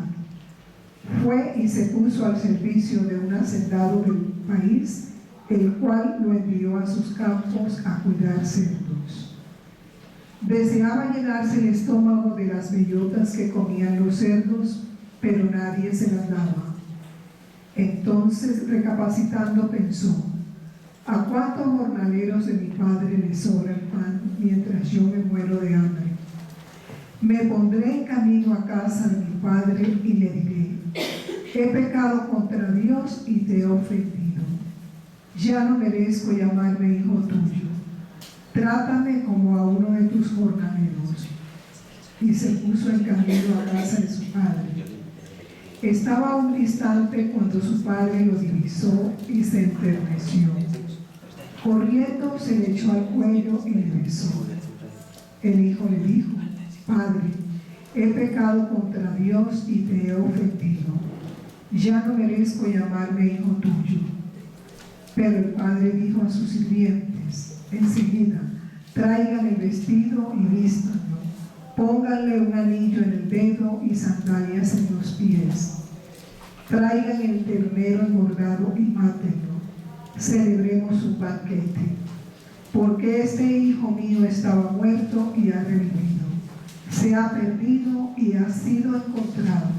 Fue y se puso al servicio de un hacendado del país, el cual lo envió a sus campos a cuidar cerdos. Deseaba llenarse el estómago de las bellotas que comían los cerdos, pero nadie se las daba. Entonces, recapacitando, pensó: ¿a cuántos jornaleros de mi padre les sobra el pan mientras yo me muero de hambre? Me pondré en camino a casa de mi padre y le diré: he pecado contra Dios y te he ofendido. Ya no merezco llamarme hijo tuyo. Trátame como a uno de tus jornaleros. Y se puso en camino a casa de su padre. Estaba a un instante cuando su padre lo divisó y se enterneció. Corriendo se le echó al cuello y le besó. El hijo le dijo: Padre, he pecado contra Dios y te he ofendido. Ya no merezco llamarme hijo tuyo. Pero el padre dijo a sus sirvientes: enseguida, traigan el vestido y vístanlo. Pónganle un anillo en el dedo y sandalias en los pies. Traigan el ternero engordado y mátenlo. Celebremos un banquete. Porque este hijo mío estaba muerto y ha revivido. Se ha perdido y ha sido encontrado.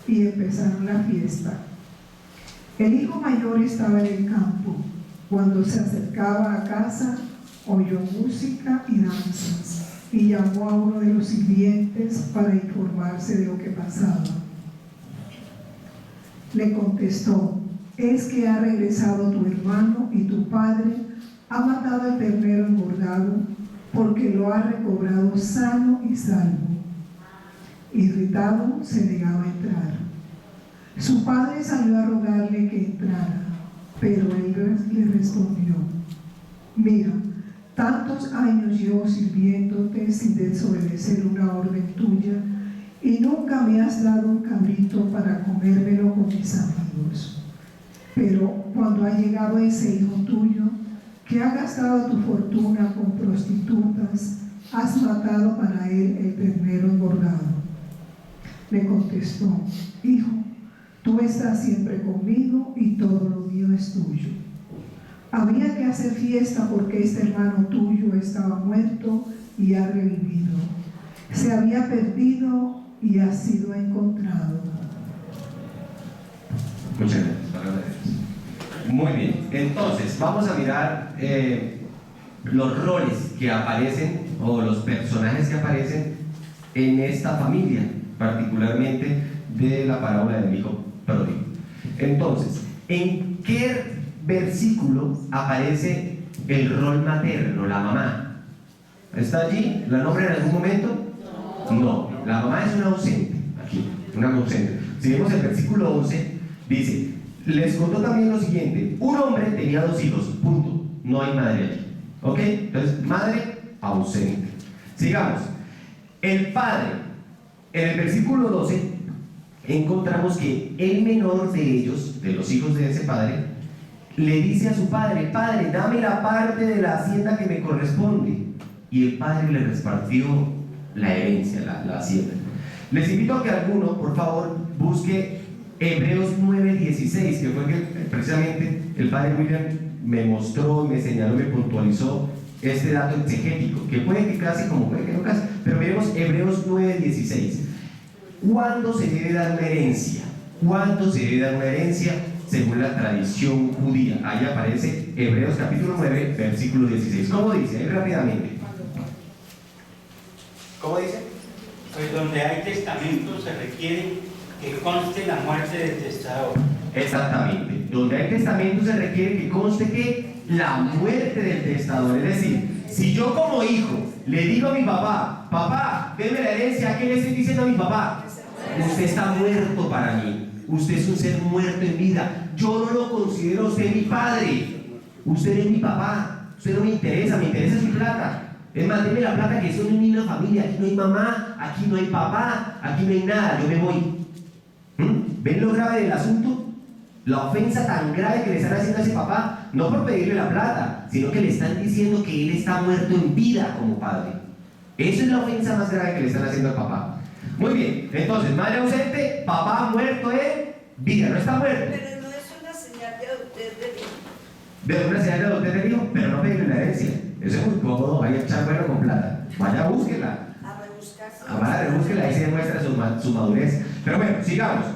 Y empezaron la fiesta. El hijo mayor estaba en el campo. Cuando se acercaba a casa, oyó música y danzas. Y llamó a uno de los sirvientes para informarse de lo que pasaba. Le contestó: es que ha regresado tu hermano y tu padre ha matado el ternero engordado porque lo ha recobrado sano y salvo. Irritado, se negaba a entrar. Su padre salió a rogarle que entrara, pero él le respondió: mira, tantos años llevo sirviéndote sin desobedecer una orden tuya, y nunca me has dado un cabrito para comérmelo con mis amigos. Pero cuando ha llegado ese hijo tuyo, que ha gastado tu fortuna con prostitutas, has matado para él el ternero engordado. Le contestó: hijo, tú estás siempre conmigo y todo lo mío es tuyo. Había que hacer fiesta porque este hermano tuyo estaba muerto y ha revivido. Se había perdido y ha sido encontrado. Muchas gracias, palabra de Dios. Muy bien, entonces vamos a mirar los roles que aparecen o los personajes que aparecen en esta familia, particularmente de la parábola del hijo pródigo. Entonces, ¿en qué versículo aparece el rol materno, la mamá? ¿Está allí? ¿La nombra en algún momento? No, la mamá es una ausente, aquí, una ausente. Si vemos el versículo 11, dice: les contó también lo siguiente: un hombre tenía 2 hijos, punto, no hay madre allí, ¿ok? Entonces, madre ausente. Sigamos. El padre, en el versículo 12, encontramos que el menor de ellos, de los hijos de ese padre, le dice a su padre: padre, dame la parte de la hacienda que me corresponde. Y el padre le repartió la herencia, la hacienda. Les invito a que alguno, por favor, busque Hebreos 9:16, que fue que precisamente el padre William me mostró, me señaló, me puntualizó este dato exegético, que puede que casi, como puede que no casi, pero miremos Hebreos 9:16. ¿Cuándo se debe dar una herencia? ¿Cuándo se debe dar una herencia? Según la tradición judía. Ahí aparece Hebreos capítulo 9, versículo 16. ¿Cómo dice? Ahí rápidamente. ¿Cómo dice? Pues donde hay testamento se requiere que conste la muerte del testador. Exactamente. Donde hay testamento se requiere que conste que la muerte del testador. Es decir, si yo como hijo le digo a mi papá: papá, deme la herencia, ¿qué le estoy diciendo a mi papá? Usted está muerto para mí. Usted es un ser muerto en vida. Yo no lo considero usted mi padre. usted es mi papá, usted no me interesa su plata. Es más, deme la plata, que eso no es una familia, aquí no hay mamá, aquí no hay papá, aquí no hay nada, yo me voy. ¿Ven lo grave del asunto? La ofensa tan grave que le están haciendo a ese papá, no por pedirle la plata, sino que le están diciendo que él está muerto en vida como padre. Eso es la ofensa más grave que le están haciendo al papá. Muy bien, entonces, madre ausente, papá muerto en vida, no está muerto. Pero no es una señal de adultez del hijo. De una señal de adultez del hijo, pero no pedirle la herencia. Eso es muy cómodo, vaya a echar bueno con plata. Vaya, búsquela. A rebuscarse. Vaya, rebúsquela, ahí se demuestra su madurez. Pero bueno, sigamos.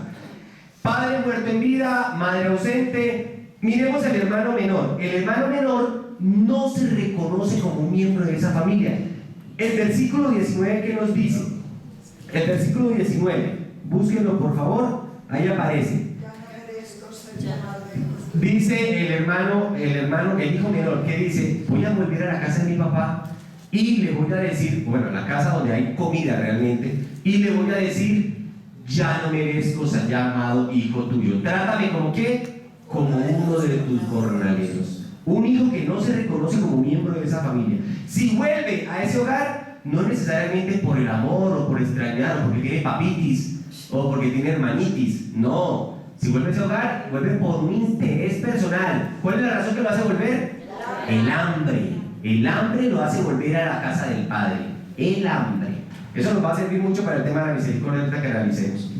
Padre muerto en vida, madre ausente. Miremos al hermano menor. El hermano menor no se reconoce como un miembro de esa familia. El versículo 19, ¿qué nos dice? El versículo 19, búsquenlo por favor, ahí aparece. Dice el hijo menor, que dice: voy a volver a la casa de mi papá y le voy a decir, bueno, la casa donde hay comida realmente, y le voy a decir: ya no merezco ser llamado hijo tuyo. Trátame como qué, como uno de tus jornaleros. Un hijo que no se reconoce como miembro de esa familia. Si vuelve a ese hogar, no necesariamente por el amor o por extrañar o porque tiene papitis o porque tiene hermanitis, no. Si vuelve a ese hogar, vuelve por un interés personal. ¿Cuál es la razón que lo hace volver? El hambre. El hambre lo hace volver a la casa del Padre. El hambre. Eso nos va a servir mucho para el tema de la misericordia que realicemos.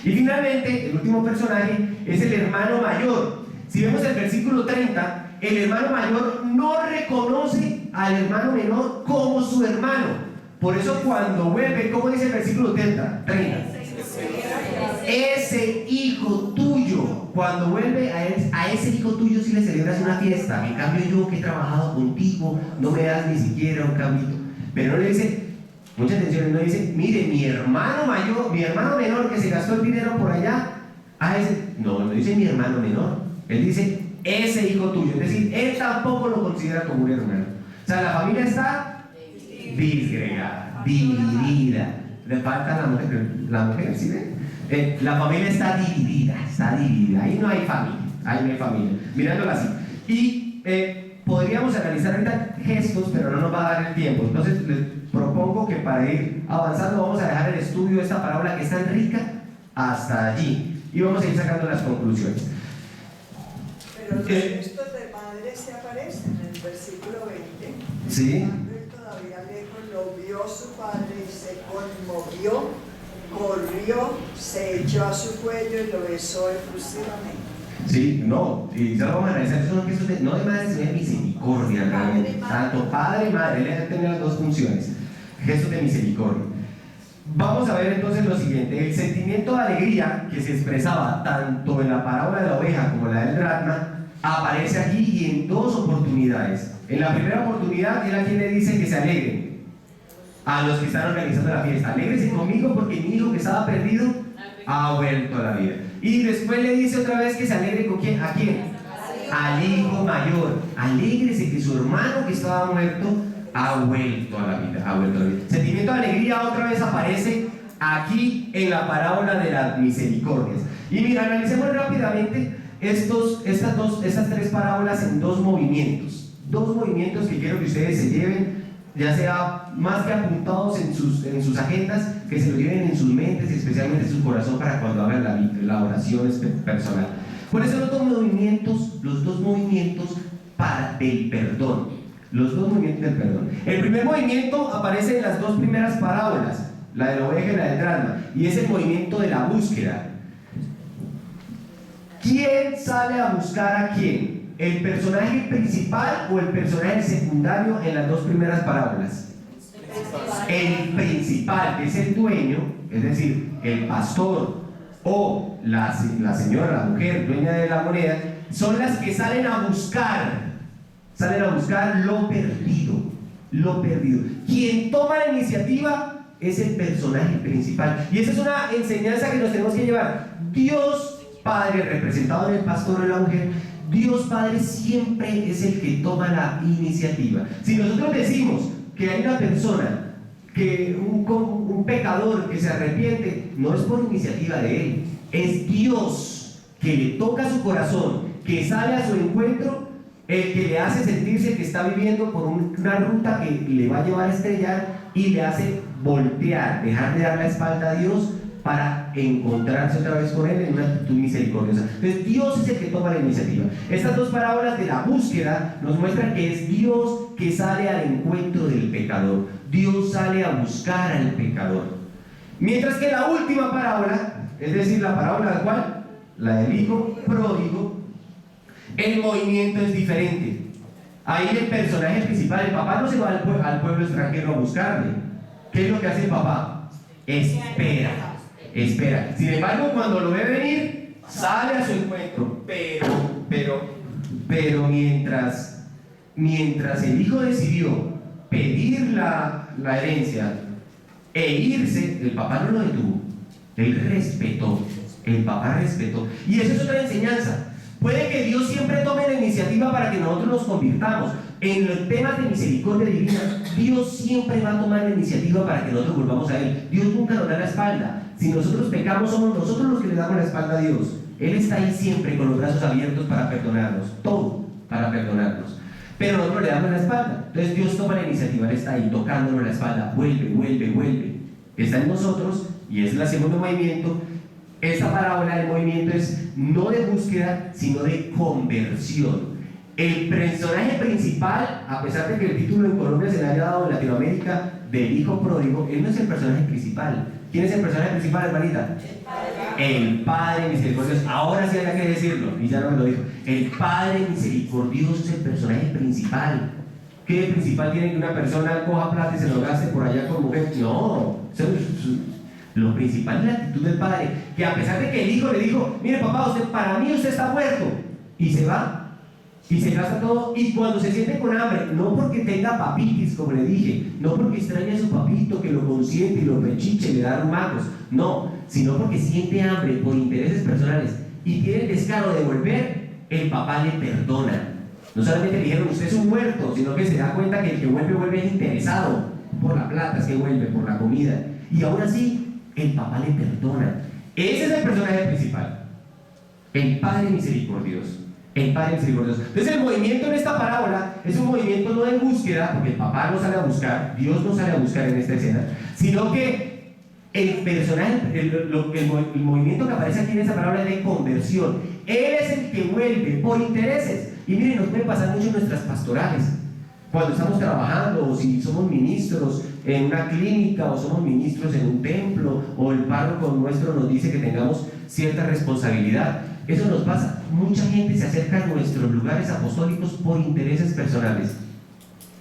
Y finalmente, el último personaje es el hermano mayor. Si vemos el versículo 30, el hermano mayor no reconoce al hermano menor como su hermano. Por eso cuando vuelve, ¿cómo dice el versículo 30? Ese hijo tuyo, cuando vuelve a ese hijo tuyo sí le celebras una fiesta. En cambio yo, que he trabajado contigo, no me das ni siquiera un cabrito. Pero no le dice, mucha atención, no dice: mire, mi hermano mayor, mi hermano menor que se gastó el dinero por allá, a ese. No dice mi hermano menor, él dice ese hijo tuyo. Es decir, él tampoco lo considera como un hermano. O sea, la familia está disgregada, dividida. Le falta la mujer, ¿sí ven? La familia está dividida, ahí no hay familia, mirándolo así. Y podríamos analizar ahorita gestos, pero no nos va a dar el tiempo. Entonces les propongo que para ir avanzando vamos a dejar el estudio de esta parábola, que es tan rica, hasta allí, y vamos a ir sacando las conclusiones. Pero los gestos de madre se aparecen en el versículo 20. Sí. Él todavía lejos lo vio su padre y se conmovió, corrió, se echó a su cuello y lo besó efusivamente. Sí, no, y ya lo vamos a analizar. Esos son gestos no de madre, sino de misericordia realmente. Tanto padre y madre, él debe tener las dos funciones. Gestos de misericordia. Vamos a ver entonces lo siguiente: el sentimiento de alegría que se expresaba tanto en la parábola de la oveja como la del dracma aparece aquí y en dos oportunidades. En la primera oportunidad, él a quien le dice que se alegren, a los que están organizando la fiesta: alégrense conmigo porque mi hijo que estaba perdido ha vuelto a la vida. Y después le dice otra vez que se alegre con quién, ¿a quién? Al hijo mayor. Alégrese que su hermano que estaba muerto ha vuelto a la vida, Sentimiento de alegría otra vez aparece aquí en la parábola de las misericordias. Y mira, analicemos rápidamente estas tres parábolas en dos movimientos que quiero que ustedes se lleven, ya sea más que apuntados en sus agendas, que se lo lleven en sus mentes y especialmente en su corazón para cuando hagan la oración personal. Por eso los dos movimientos del perdón. Los dos movimientos del perdón. El primer movimiento aparece en las dos primeras parábolas, la de la oveja y la del dracma, y es el movimiento de la búsqueda. ¿Quién sale a buscar a quién? ¿El personaje principal o el personaje secundario en las dos primeras parábolas? El principal, que es el dueño, es decir, el pastor o la señora, la mujer dueña de la moneda, son las que salen a buscar lo perdido. Quien toma la iniciativa es el personaje principal. Y esa es una enseñanza que nos tenemos que llevar. Dios Padre, representado en el pastor o en la mujer, Dios Padre siempre es el que toma la iniciativa. Si nosotros decimos que hay una persona, que un pecador que se arrepiente, no es por iniciativa de él, es Dios que le toca su corazón, que sale a su encuentro el que le hace sentirse que está viviendo por una ruta que le va a llevar a estrellar y le hace voltear, dejar de dar la espalda a Dios para encontrarse otra vez con Él en una actitud misericordiosa. Entonces Dios es el que toma la iniciativa. Estas dos parábolas de la búsqueda nos muestran que es Dios que sale al encuentro del pecador. Dios sale a buscar al pecador. Mientras que la última parábola, es decir, la parábola de ¿cuál? La del hijo pródigo, el movimiento es diferente. Ahí el personaje principal, el papá, no se va al pueblo extranjero a buscarle. ¿Qué es lo que hace el papá? Espera. Sin embargo, cuando lo ve venir, sale a su encuentro. Pero mientras el hijo decidió pedir la herencia e irse, el papá no lo detuvo. Él respetó. El papá respetó. Y eso es otra enseñanza. Puede que Dios siempre tome la iniciativa para que nosotros nos convirtamos. En los temas de misericordia divina, Dios siempre va a tomar la iniciativa para que nosotros volvamos a Él. Dios nunca nos da la espalda. Si nosotros pecamos, somos nosotros los que le damos la espalda a Dios. Él está ahí siempre con los brazos abiertos para perdonarnos. Todo para perdonarnos. Pero nosotros le damos la espalda. Entonces Dios toma la iniciativa. Él está ahí tocándonos la espalda. Vuelve. Está en nosotros y es el segundo movimiento. Esta parábola del movimiento es no de búsqueda, sino de conversión. El personaje principal, a pesar de que el título en Colombia se le haya dado en Latinoamérica del hijo pródigo, él no es el personaje principal. ¿Quién es el personaje principal, hermanita? El Padre misericordioso. Ahora sí hay que decirlo, y ya no me lo dijo. El Padre misericordioso es el personaje principal. ¿Qué de principal tiene que una persona coja plata y se lo gaste por allá con mujer? No, lo principal es la actitud del padre, que a pesar de que el hijo le dijo, mire papá, para mí usted está muerto, y se va, y se gasta todo, y cuando se siente con hambre, no porque tenga papitis, como le dije, no porque extraña a su papito que lo consiente y lo pechiche y le da rumacos, no, sino porque siente hambre por intereses personales y tiene el descaro de volver, el papá le perdona. No solamente le dijeron usted es un muerto, sino que se da cuenta que el que vuelve interesado por la plata, es que vuelve, por la comida, y aún así el papá le perdona. Ese es el personaje principal, el Padre misericordioso. Entonces el movimiento en esta parábola es un movimiento no de búsqueda, porque el papá no sale a buscar, Dios no sale a buscar en esta escena, sino que el personaje, el movimiento que aparece aquí en esta parábola es de conversión. Él es el que vuelve por intereses. Y miren, nos puede pasar mucho en nuestras pastorales, cuando estamos trabajando, o si somos ministros en una clínica, o somos ministros en un templo, o el párroco nuestro nos dice que tengamos cierta responsabilidad. Eso nos pasa. Mucha gente se acerca a nuestros lugares apostólicos por intereses personales,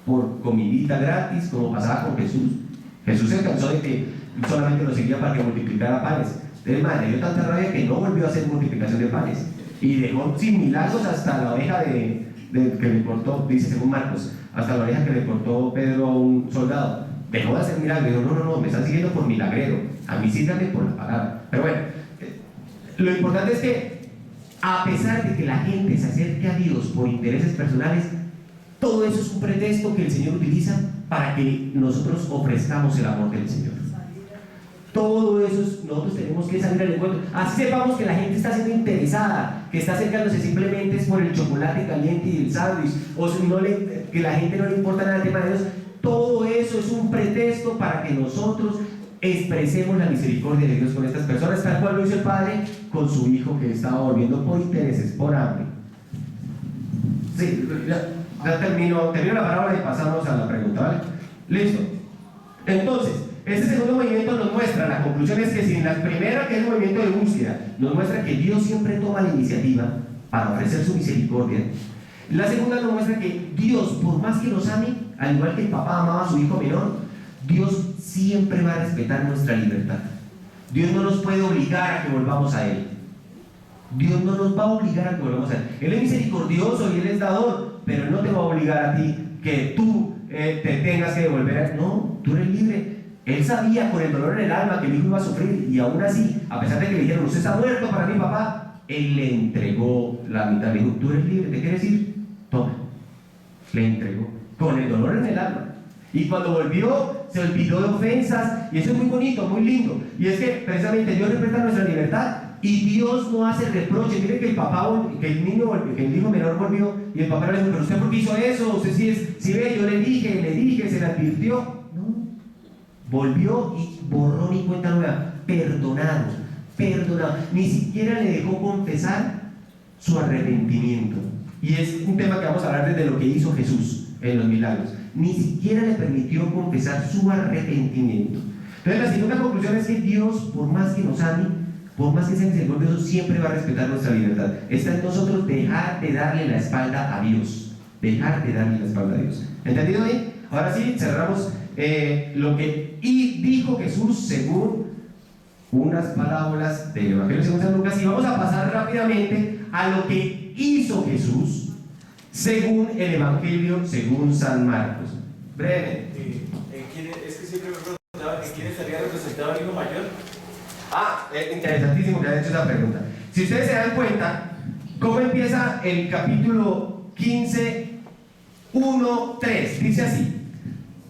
por comidita gratis, como pasaba con Jesús. Jesús se cansó de que solamente nos seguía para que multiplicara panes. Entonces, madre, dio tanta rabia que no volvió a hacer multiplicación de panes y dejó sin milagros hasta la oveja que le cortó, dice según Marcos, hasta la oreja que le cortó Pedro a un soldado. Dejó de hacer milagros. Dijo, no, me están siguiendo por milagrero. A mí síganme por la palabra. Pero bueno, lo importante es que a pesar de que la gente se acerque a Dios por intereses personales, todo eso es un pretexto que el Señor utiliza para que nosotros ofrezcamos el amor del Señor. Todo eso nosotros tenemos que salir al encuentro. Así sepamos que la gente está siendo interesada, que está acercándose simplemente es por el chocolate caliente y el sándwich, o que la gente no le importa nada el tema de Dios. Todo eso es un pretexto para que nosotros expresemos la misericordia de Dios con estas personas, tal cual lo hizo el Padre con su hijo que estaba volviendo por intereses, por hambre. Sí, ya termino la palabra y pasamos a la pregunta, ¿vale? Listo. Entonces, este segundo movimiento nos muestra, la conclusión es que si en la primera, que es el movimiento de búsqueda, nos muestra que Dios siempre toma la iniciativa para ofrecer su misericordia. La segunda nos muestra que Dios, por más que nos ame, al igual que el papá amaba a su hijo menor, Dios siempre va a respetar nuestra libertad. Dios no nos puede obligar a que volvamos a Él. Dios no nos va a obligar a que volvamos a Él. Él es misericordioso y Él es dador, pero Él no te va a obligar a ti que tú te tengas que devolver a Él. No, tú eres libre. Él sabía con el dolor en el alma que el hijo iba a sufrir, y aún así, a pesar de que le dijeron, usted está muerto para mí, papá, Él le entregó la mitad. Le dijo, tú eres libre, ¿te quieres ir? Toma. Le entregó con el dolor en el alma. Y cuando volvió, se olvidó de ofensas, y eso es muy bonito, muy lindo. Y es que precisamente Dios respeta nuestra libertad, Y Dios no hace reproche. Mire que el papá, que el hijo menor volvió y el papá le dijo, pero usted por qué hizo eso, usted si ve, yo le dije, se le advirtió. No, volvió y borrón y cuenta nueva, perdonado, ni siquiera le dejó confesar su arrepentimiento. Y es un tema que vamos a hablar desde lo que hizo Jesús en los milagros. Ni siquiera le permitió confesar su arrepentimiento. Entonces la segunda conclusión es que Dios, por más que nos ame, por más que sea misericordioso, siempre va a respetar nuestra libertad. Está en nosotros dejar de darle la espalda a Dios. Dejar de darle la espalda a Dios. ¿Entendido bien? Ahora sí, cerramos lo que dijo Jesús según unas parábolas del Evangelio según San Lucas, y vamos a pasar rápidamente a lo que hizo Jesús según el Evangelio según San Marcos. Brevemente. Es que siempre me preguntaba en quién estaría representado el hijo mayor. Interesantísimo que haya hecho esa pregunta. Si ustedes se dan cuenta, ¿cómo empieza el capítulo 15, 1, 3? Dice así: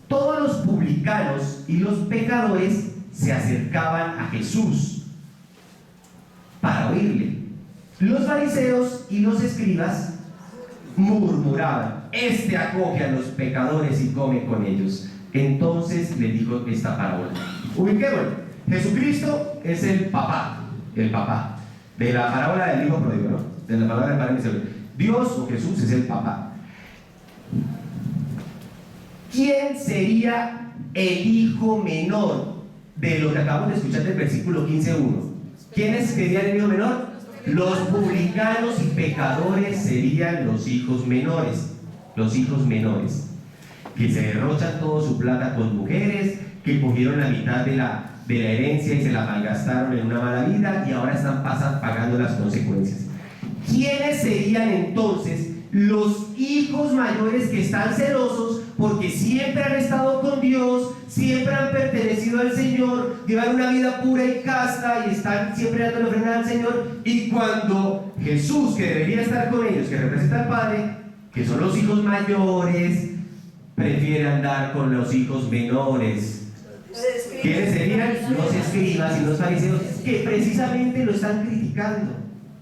todos los publicanos y los pecadores se acercaban a Jesús para oírle. Los fariseos y los escribas murmuraban: este acoge a los pecadores y come con ellos. Entonces le dijo esta parábola. Ubiquémoslo. Jesucristo es el papá de la parábola del hijo pródigo, ¿no? De la palabra del Padre Misericordioso. Dios o Jesús es el papá. ¿Quién sería el hijo menor de lo que acabamos de escuchar del versículo 15:1? ¿Quiénes serían el hijo menor? Los publicanos y pecadores serían los hijos menores. Los hijos menores, que se derrochan toda su plata con mujeres, que cogieron la mitad de la herencia y se la malgastaron en una mala vida y ahora están pagando las consecuencias. ¿Quiénes serían entonces los hijos mayores que están celosos porque siempre han estado con Dios, siempre han pertenecido al Señor, llevan una vida pura y casta y están siempre dando ofrenda al Señor, y cuando Jesús, que debería estar con ellos, que representa al Padre, que son los hijos mayores, prefiere andar con los hijos menores? ¿Quiénes serían? Los escribas y los fariseos, que precisamente lo están criticando.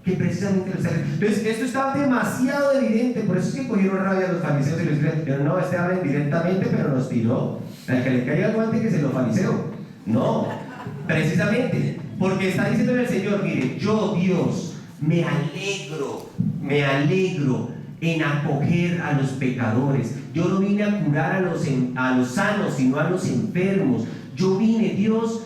Entonces, esto estaba demasiado evidente, por eso es que cogieron rabia los fariseos y los escribas. Pero no, este habla indirectamente, pero nos tiró. Al que le caiga el guante, que se lo fariseo. No, precisamente, porque está diciéndole al Señor: mire, yo, Dios, me alegro en acoger a los pecadores. Yo no vine a curar a los sanos, sino a los enfermos. Yo vine, Dios,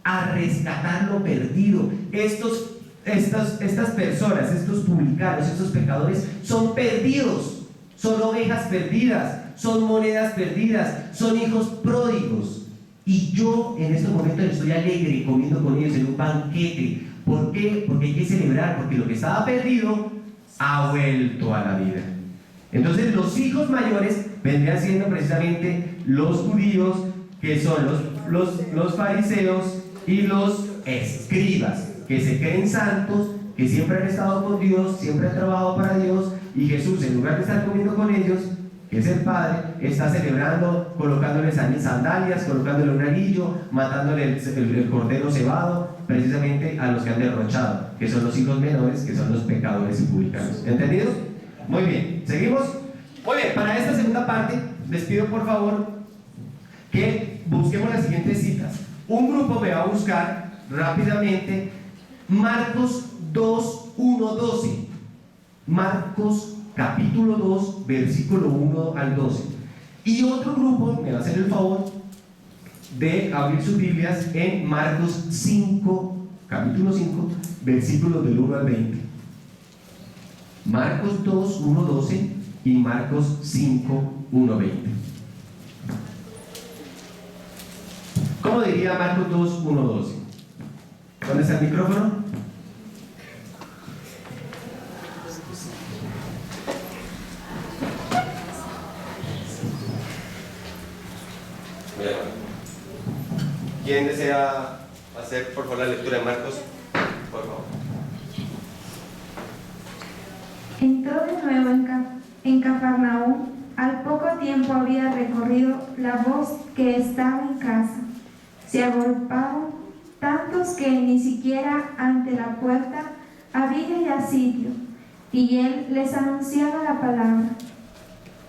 a rescatar lo perdido. Estas personas, estos publicanos, estos pecadores, son perdidos, son ovejas perdidas, son monedas perdidas, son hijos pródigos. Y yo en estos momentos estoy alegre comiendo con ellos en un banquete. ¿Por qué? Porque hay que celebrar, porque lo que estaba perdido ha vuelto a la vida. Entonces los hijos mayores vendrían siendo precisamente los judíos, que son los fariseos y los escribas, que se creen santos, que siempre han estado con Dios, siempre han trabajado para Dios, y Jesús, en lugar de estar comiendo con ellos, que es el Padre, está celebrando, colocándoles sandalias, colocándole un anillo, matándole el cordero cebado, precisamente a los que han derrochado, que son los hijos menores, que son los pecadores y publicanos. ¿Entendido? Muy bien, ¿seguimos? Muy bien, para esta segunda parte les pido por favor que busquemos las siguientes citas. Un grupo me va a buscar rápidamente Marcos 2, 1, 12. Marcos capítulo 2, versículo 1 al 12. Y otro grupo me va a hacer el favor de abrir sus Biblias en Marcos 5, capítulo 5, versículos del 1 al 20. Marcos 2, 1, 12 y Marcos 5, 1, 20. ¿Cómo diría Marcos 2, 1, 12? ¿Dónde está el micrófono? ¿Quién desea hacer por favor la lectura de Marcos? Por favor. Entró de nuevo en Cafarnaúm. Al poco tiempo había recorrido la voz que estaba en casa. Se agolparon tantos que ni siquiera ante la puerta había ya sitio, y él les anunciaba la palabra.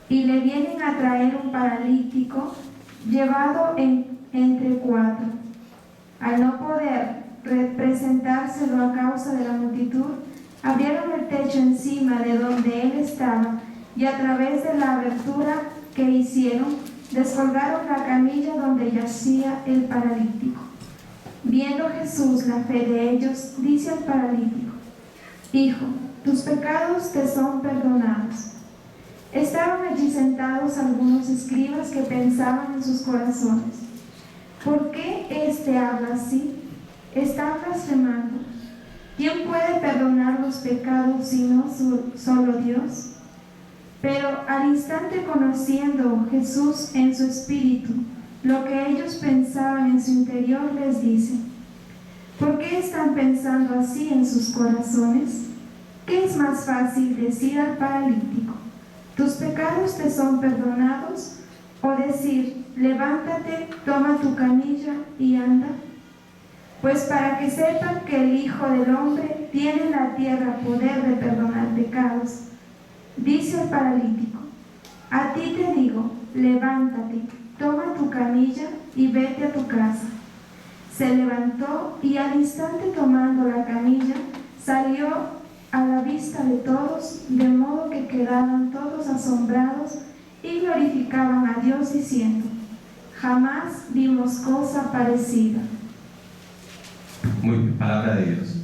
Y le vienen a traer un paralítico llevado entre 4. Al no poder representárselo a causa de la multitud, abrieron el techo encima de donde él estaba, y a través de la abertura que hicieron, descolgaron la camilla donde yacía el paralítico. Viendo Jesús la fe de ellos, dice al paralítico: Hijo, tus pecados te son perdonados. Estaban allí sentados algunos escribas que pensaban en sus corazones: ¿por qué éste habla así? Está blasfemando. ¿Quién puede perdonar los pecados sino solo Dios? Pero al instante, conociendo Jesús en su espíritu lo que ellos pensaban en su interior, les dice: ¿por qué están pensando así en sus corazones? ¿Qué es más fácil decir al paralítico: tus pecados te son perdonados? O decir: levántate, toma tu camilla y anda. Pues para que sepan que el Hijo del Hombre tiene en la tierra poder de perdonar pecados, dice el paralítico: a ti te digo, levántate, toma tu camilla y vete a tu casa. Se levantó y al instante, tomando la camilla, salió a la vista de todos, de modo que quedaban todos asombrados y glorificaban a Dios diciendo: jamás vimos cosa parecida. Muy bien, palabra de Dios.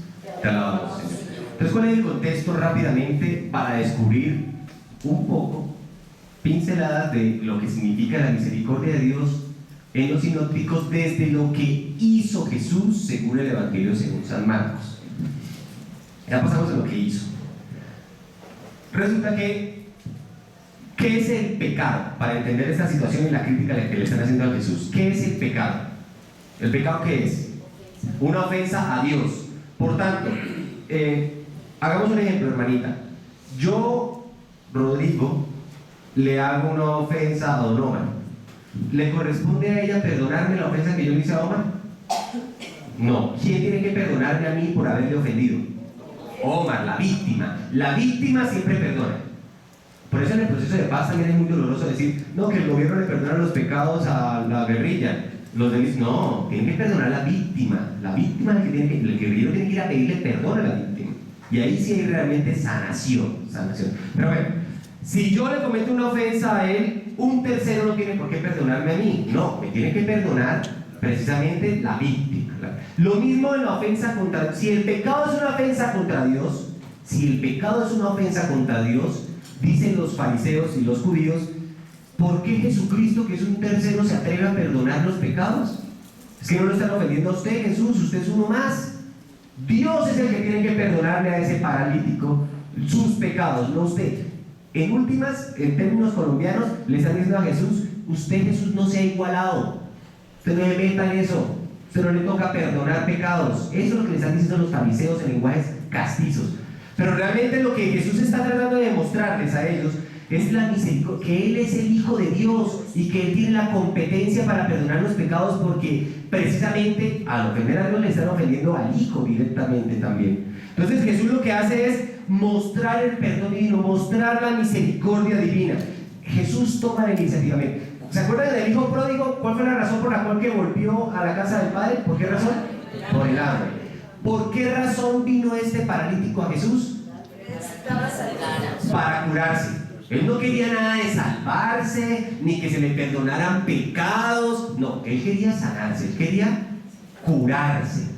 Te alabamos, Señor. Entonces, ¿cuál es el contexto rápidamente para descubrir un poco, pinceladas de lo que significa la misericordia de Dios en los sinópticos desde lo que hizo Jesús según el Evangelio según San Marcos? Ya pasamos a lo que hizo. Resulta que, ¿qué es el pecado? Para entender esta situación y la crítica que le están haciendo a Jesús, ¿qué es el pecado? ¿El pecado qué es? Una ofensa a Dios. Por tanto, hagamos un ejemplo, hermanita. Yo, Rodrigo, le hago una ofensa a don Omar. ¿Le corresponde a ella perdonarme la ofensa que yo le hice a Omar? No. ¿Quién tiene que perdonarme a mí por haberle ofendido? Omar, la víctima. La víctima siempre perdona. Por eso en el proceso de paz también es muy doloroso decir: no, que el gobierno le perdona los pecados a la guerrilla. Los demás, no, tienen que perdonar a la víctima. La víctima es el guerrillero tiene que ir a pedirle perdón a la víctima. Y ahí sí hay realmente sanación. Pero bueno, si yo le cometo una ofensa a él, un tercero no tiene por qué perdonarme a mí. No, me tiene que perdonar precisamente la víctima. Lo mismo en la ofensa contra... Si el pecado es una ofensa contra Dios, dicen los fariseos y los judíos: ¿por qué Jesucristo, que es un tercero, se atreve a perdonar los pecados? Es que no lo están ofendiendo a usted, Jesús, usted es uno más. Dios es el que tiene que perdonarle a ese paralítico sus pecados, no usted. En últimas, en términos colombianos, le están diciendo a Jesús: usted, Jesús, no se ha igualado. Usted no se meta en eso. Usted no le toca perdonar pecados. Eso es lo que le están diciendo los fariseos en lenguajes castizos. Pero realmente lo que Jesús está tratando de demostrarles a ellos es la misericordia, que Él es el Hijo de Dios y que Él tiene la competencia para perdonar los pecados, porque precisamente al ofender a Dios le están ofendiendo al Hijo directamente también. Entonces Jesús lo que hace es mostrar el perdón divino, mostrar la misericordia divina. Jesús toma la iniciativa. ¿Se acuerdan del hijo pródigo? ¿Cuál fue la razón por la cual que volvió a la casa del padre? ¿Por qué razón? Por el hambre. ¿Por qué razón vino este paralítico a Jesús? Para curarse. Él no quería nada de salvarse, ni que se le perdonaran pecados. No, él quería sanarse, él quería curarse.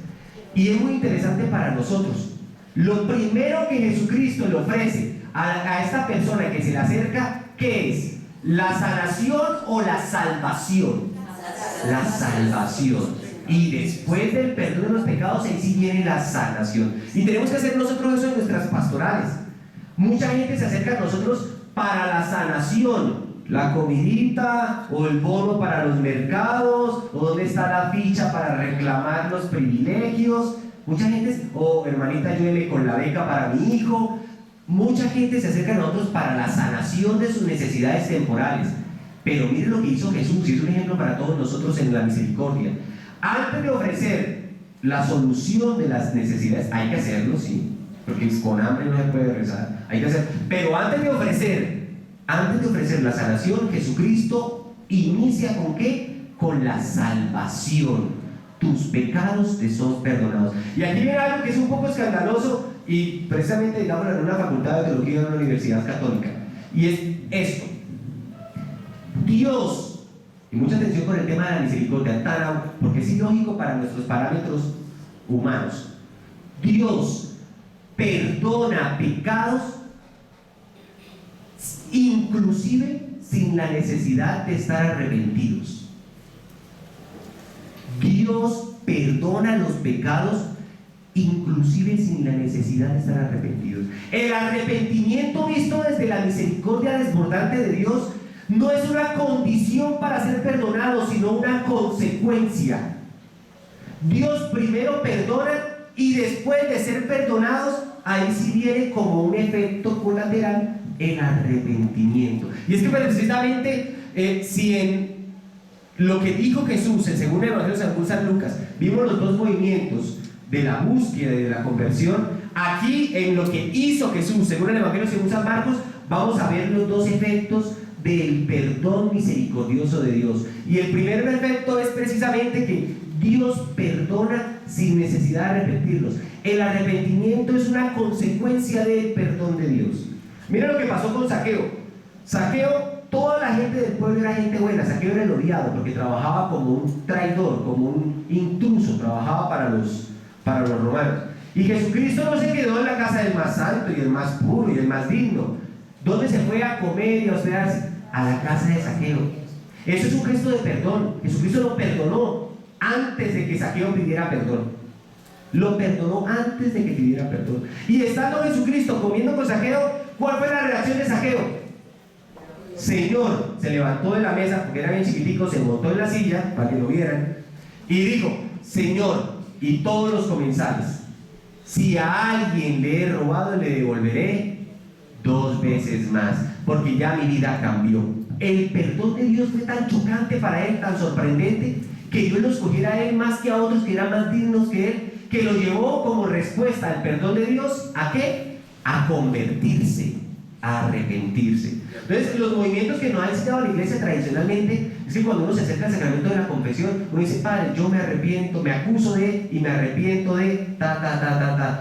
Y es muy interesante para nosotros. Lo primero que Jesucristo le ofrece a esta persona que se le acerca, ¿qué es? ¿La sanación o la salvación? La salvación. Y después del perdón de los pecados, ahí sí viene la sanación. Y tenemos que hacer nosotros eso en nuestras pastorales. Mucha gente se acerca a nosotros para la sanación, la comidita o el bono para los mercados, o dónde está la ficha para reclamar los privilegios. Mucha gente, hermanita, ayúdeme con la beca para mi hijo. Mucha gente se acerca a nosotros para la sanación de sus necesidades temporales. Pero miren lo que hizo Jesús, y es un ejemplo para todos nosotros en la misericordia. Antes de ofrecer la solución de las necesidades. Hay que hacerlo, sí, porque con hambre no se puede rezar, hay que hacer. Pero antes de ofrecer la sanación, Jesucristo inicia ¿con qué? Con la salvación. Tus pecados te son perdonados. Y aquí viene algo que es un poco escandaloso, y precisamente digamos en una facultad de teología de una universidad católica, y es esto: Dios, y mucha atención con el tema de la misericordia, porque es ilógico para nuestros parámetros humanos. Dios perdona pecados inclusive sin la necesidad de estar arrepentidos. Dios perdona los pecados inclusive sin la necesidad de estar arrepentidos. El arrepentimiento visto desde la misericordia desbordante de Dios no es una condición para ser perdonado, sino una consecuencia. Dios primero perdona y después de ser perdonados, ahí sí viene como un efecto colateral el arrepentimiento. Y es que precisamente si en lo que dijo Jesús en según el Evangelio de San Lucas vimos los dos movimientos de la búsqueda y de la conversión, aquí en lo que hizo Jesús según el Evangelio según San Marcos vamos a ver los dos efectos del perdón misericordioso de Dios. Y el primer efecto es precisamente que Dios perdona sin necesidad de arrepentirlos. El arrepentimiento es una consecuencia del perdón de Dios. Mira lo que pasó con Zaqueo. Zaqueo, toda la gente del pueblo era gente buena. Zaqueo era el odiado porque trabajaba como un traidor, como un intruso, trabajaba para los romanos. Y Jesucristo no se quedó en la casa del más santo y el más puro y el más digno. ¿Dónde se fue a comer y a hospedarse? A la casa de Zaqueo. Eso es un gesto de perdón. Jesucristo lo perdonó antes de que Zaqueo pidiera perdón. Lo perdonó antes de que pidiera perdón. Y estando Jesucristo comiendo con Zaqueo, ¿cuál fue la reacción de Zaqueo? Señor, se levantó de la mesa, porque era bien chiquitico, se montó en la silla para que lo vieran y dijo: Señor, y todos los comensales, si a alguien le he robado, le devolveré 2 veces más, porque ya mi vida cambió. El perdón de Dios fue tan chocante para él, tan sorprendente, que Dios lo escogiera a él más que a otros que eran más dignos que él, que lo llevó como respuesta al perdón de Dios, ¿a qué? A convertirse, a arrepentirse. Entonces, los movimientos que nos ha enseñado la iglesia tradicionalmente es que cuando uno se acerca al sacramento de la confesión, uno dice: Padre, yo me arrepiento, me acuso de, y me arrepiento de,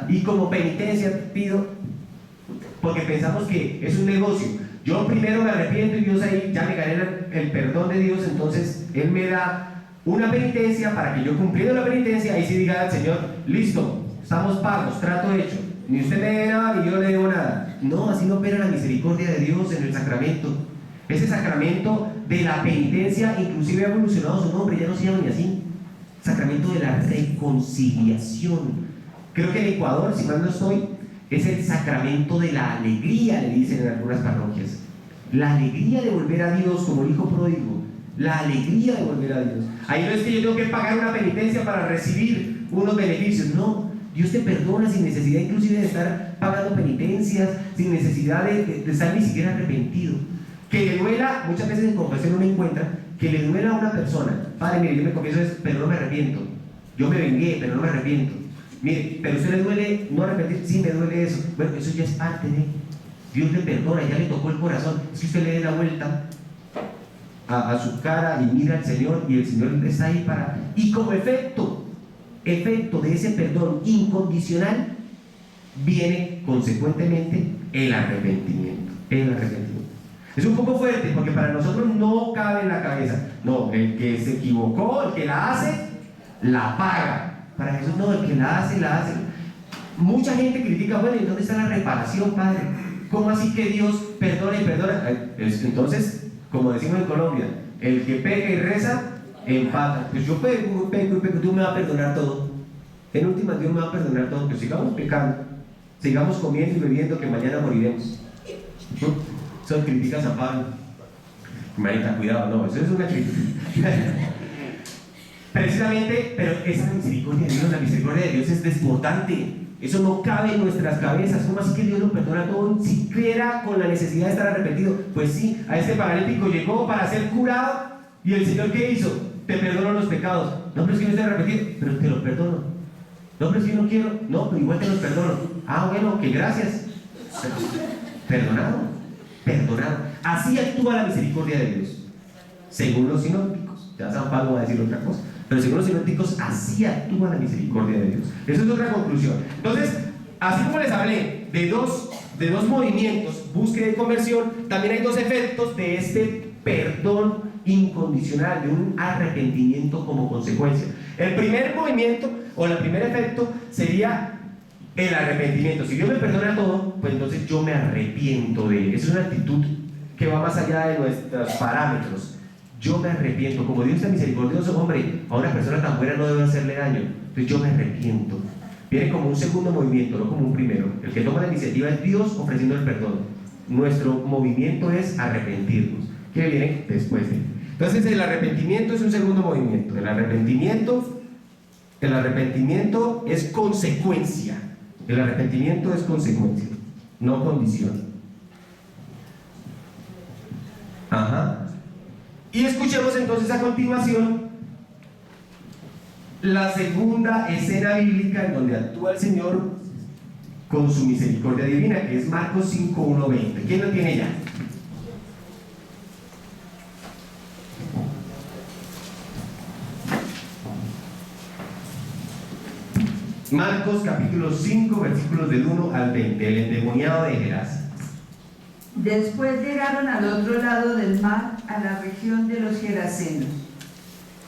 y como penitencia pido, porque pensamos que es un negocio. Yo primero me arrepiento y Dios ahí ya me gané el perdón de Dios, entonces Él me da una penitencia para que yo, cumpliendo la penitencia, ahí sí diga al Señor: listo, estamos pagos, trato hecho, ni usted me debe nada ni yo le debo nada. No, así no opera la misericordia de Dios en el sacramento. Ese sacramento de la penitencia inclusive ha evolucionado su nombre, ya no se llama ni así. Sacramento de la reconciliación. Creo que en Ecuador, si mal no estoy, es el sacramento de la alegría, le dicen en algunas parroquias. La alegría de volver a Dios como el hijo pródigo. La alegría de volver a Dios. Ahí no es que yo tengo que pagar una penitencia para recibir unos beneficios, no. Dios te perdona sin necesidad inclusive de estar pagando penitencias, sin necesidad de estar ni siquiera arrepentido. Que le duela, muchas veces en confesión uno encuentra que le duela a una persona: Padre, mire, yo me confieso eso, pero no me arrepiento. Yo me vengué, pero no me arrepiento. Mire, pero a usted le duele no arrepentir. Sí, me duele eso. Bueno, eso ya es parte de Dios. Le perdona, ya le tocó el corazón. Es que usted le dé la vuelta a su cara y mira al Señor, y el Señor está ahí para... Y como efecto de ese perdón incondicional viene consecuentemente el arrepentimiento. Es un poco fuerte porque para nosotros no cabe en la cabeza. No, el que se equivocó, el que la hace, la paga. Para Jesús no, el que la hace, la hace. Mucha gente critica: bueno, ¿y dónde está la reparación, Padre? ¿Cómo así que Dios perdona y perdona? Entonces, como decimos en Colombia, el que peca y reza, empata. Pues yo peco, Dios me va a perdonar todo. En última, Dios me va a perdonar todo. Pero sigamos pecando, sigamos comiendo y bebiendo, que mañana moriremos. Son críticas a Pablo. Marita, cuidado, no, eso es una crítica. Precisamente, pero esa misericordia de Dios, la misericordia de Dios es desbordante. Eso no cabe en nuestras cabezas. ¿Cómo así que Dios lo perdona todo? Si siquiera con la necesidad de estar arrepentido. Pues sí, a este paralítico llegó para ser curado, y el Señor, ¿qué hizo? Te perdono los pecados. No, pero es que no estoy arrepentido, pero te lo perdono. No, pero si yo no quiero, no, pero igual te los perdono. Ah, bueno, que gracias. Perdonado, perdonado. Así actúa la misericordia de Dios, según los sinópticos. Ya San Pablo va a decir otra cosa, pero según los sinópticos, así actúa la misericordia de Dios. Eso es otra conclusión. Entonces, así como les hablé de dos movimientos, búsqueda y conversión, también hay dos efectos de este perdón incondicional, de un arrepentimiento como consecuencia. El primer movimiento o el primer efecto sería el arrepentimiento. Si Dios me perdona todo, pues entonces yo me arrepiento de él. Esa es una actitud que va más allá de nuestros parámetros. Yo me arrepiento. Como Dios es misericordioso, hombre, a una persona tan buena no debo hacerle daño. Entonces yo me arrepiento. Viene como un segundo movimiento, no como un primero. El que toma la iniciativa es Dios ofreciendo el perdón. Nuestro movimiento es arrepentirnos, que viene después de él. Entonces el arrepentimiento es un segundo movimiento. El arrepentimiento es consecuencia. El arrepentimiento es consecuencia, no condición. Ajá. Y escuchemos entonces a continuación la segunda escena bíblica en donde actúa el Señor con su misericordia divina, que es Marcos 5, 1, 20. ¿Quién lo tiene ya? Marcos capítulo 5, versículos del 1 al 20, el endemoniado de Gerasa. Después llegaron al otro lado del mar, a la región de los Gerasenos.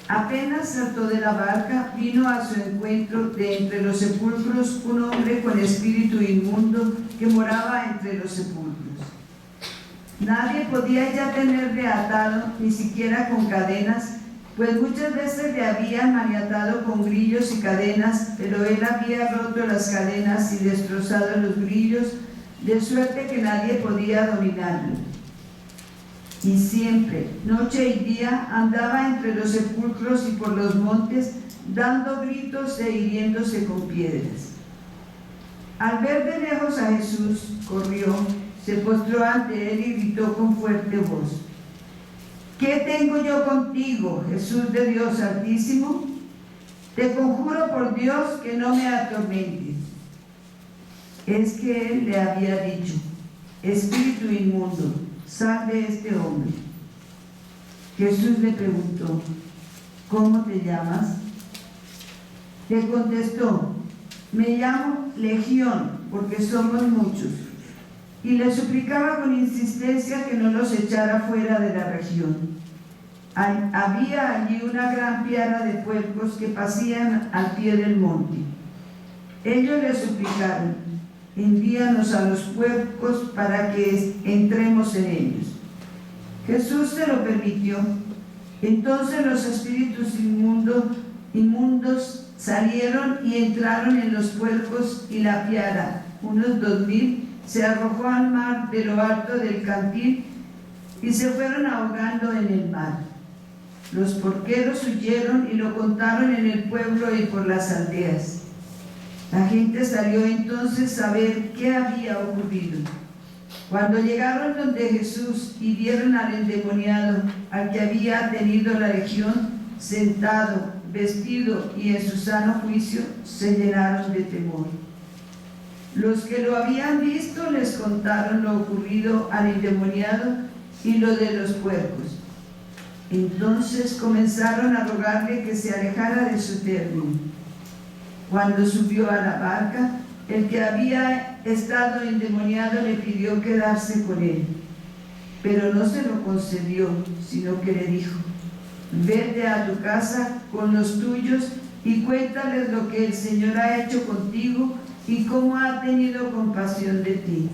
Apenas saltó de la barca, vino a su encuentro de entre los sepulcros un hombre con espíritu inmundo que moraba entre los sepulcros. Nadie podía ya tenerle atado, ni siquiera con cadenas, pues muchas veces le habían maniatado con grillos y cadenas, pero él había roto las cadenas y destrozado los grillos, de suerte que nadie podía dominarlo. Y siempre, noche y día, andaba entre los sepulcros y por los montes, dando gritos e hiriéndose con piedras. Al ver de lejos a Jesús, corrió, se postró ante él y gritó con fuerte voz: ¿Qué tengo yo contigo, Jesús de Dios Altísimo? Te conjuro por Dios que no me atormentes. Es que él le había dicho: espíritu inmundo, sal de este hombre. Jesús le preguntó: ¿cómo te llamas? Le contestó: me llamo Legión, porque somos muchos. Y le suplicaba con insistencia que no los echara fuera de la región. Había allí una gran piara de puercos que pasían al pie del monte. Ellos le suplicaron: envíanos a los puercos para que entremos en ellos. Jesús se lo permitió. Entonces los espíritus inmundos salieron y entraron en los puercos, y la piara, unos 2000, se arrojó al mar de lo alto del cantil y se fueron ahogando en el mar. Los porqueros huyeron y lo contaron en el pueblo y por las aldeas. La gente salió entonces a ver qué había ocurrido. Cuando llegaron donde Jesús y vieron al endemoniado, al que había tenido la legión, sentado, vestido y en su sano juicio, se llenaron de temor. Los que lo habían visto les contaron lo ocurrido al endemoniado y lo de los puercos. Entonces comenzaron a rogarle que se alejara de su término. Cuando subió a la barca, el que había estado endemoniado le pidió quedarse con él, pero no se lo concedió, sino que le dijo: vete a tu casa con los tuyos y cuéntales lo que el Señor ha hecho contigo y cómo ha tenido compasión de ti.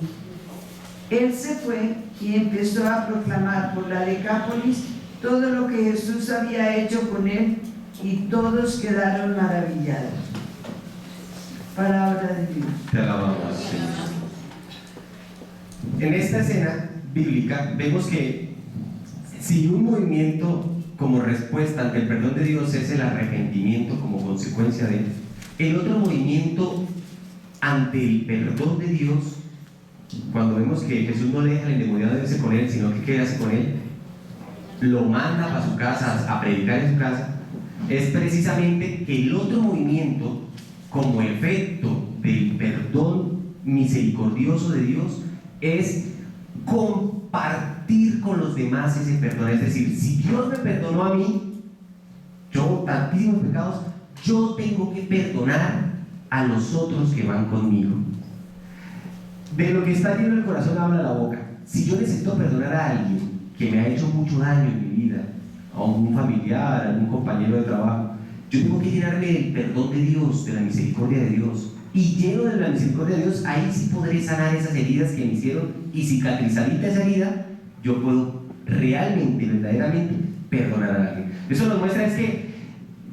Él se fue y empezó a proclamar por la Decápolis todo lo que Jesús había hecho con él, y todos quedaron maravillados. Palabra de Dios. Te alabamos, Señor. En esta escena bíblica vemos que si un movimiento como respuesta ante el perdón de Dios es el arrepentimiento como consecuencia de él, el otro movimiento ante el perdón de Dios, cuando vemos que Jesús no le deja al endemoniado irse con él, sino que quedarse con él, lo manda para su casa a predicar en su casa, es precisamente que el otro movimiento como efecto del perdón misericordioso de Dios es compartir con los demás ese perdón. Es decir, si Dios me perdonó a mí, yo tantísimos pecados, yo tengo que perdonar a los otros que van conmigo. De lo que está lleno el corazón habla la boca. Si yo necesito perdonar a alguien que me ha hecho mucho daño en mi vida, a un familiar, a algún compañero de trabajo, yo tengo que llenarme del perdón de Dios, de la misericordia de Dios. Y lleno de la misericordia de Dios, ahí sí podré sanar esas heridas que me hicieron, y cicatrizadita esa herida, yo puedo realmente, verdaderamente perdonar a alguien. Eso nos muestra es que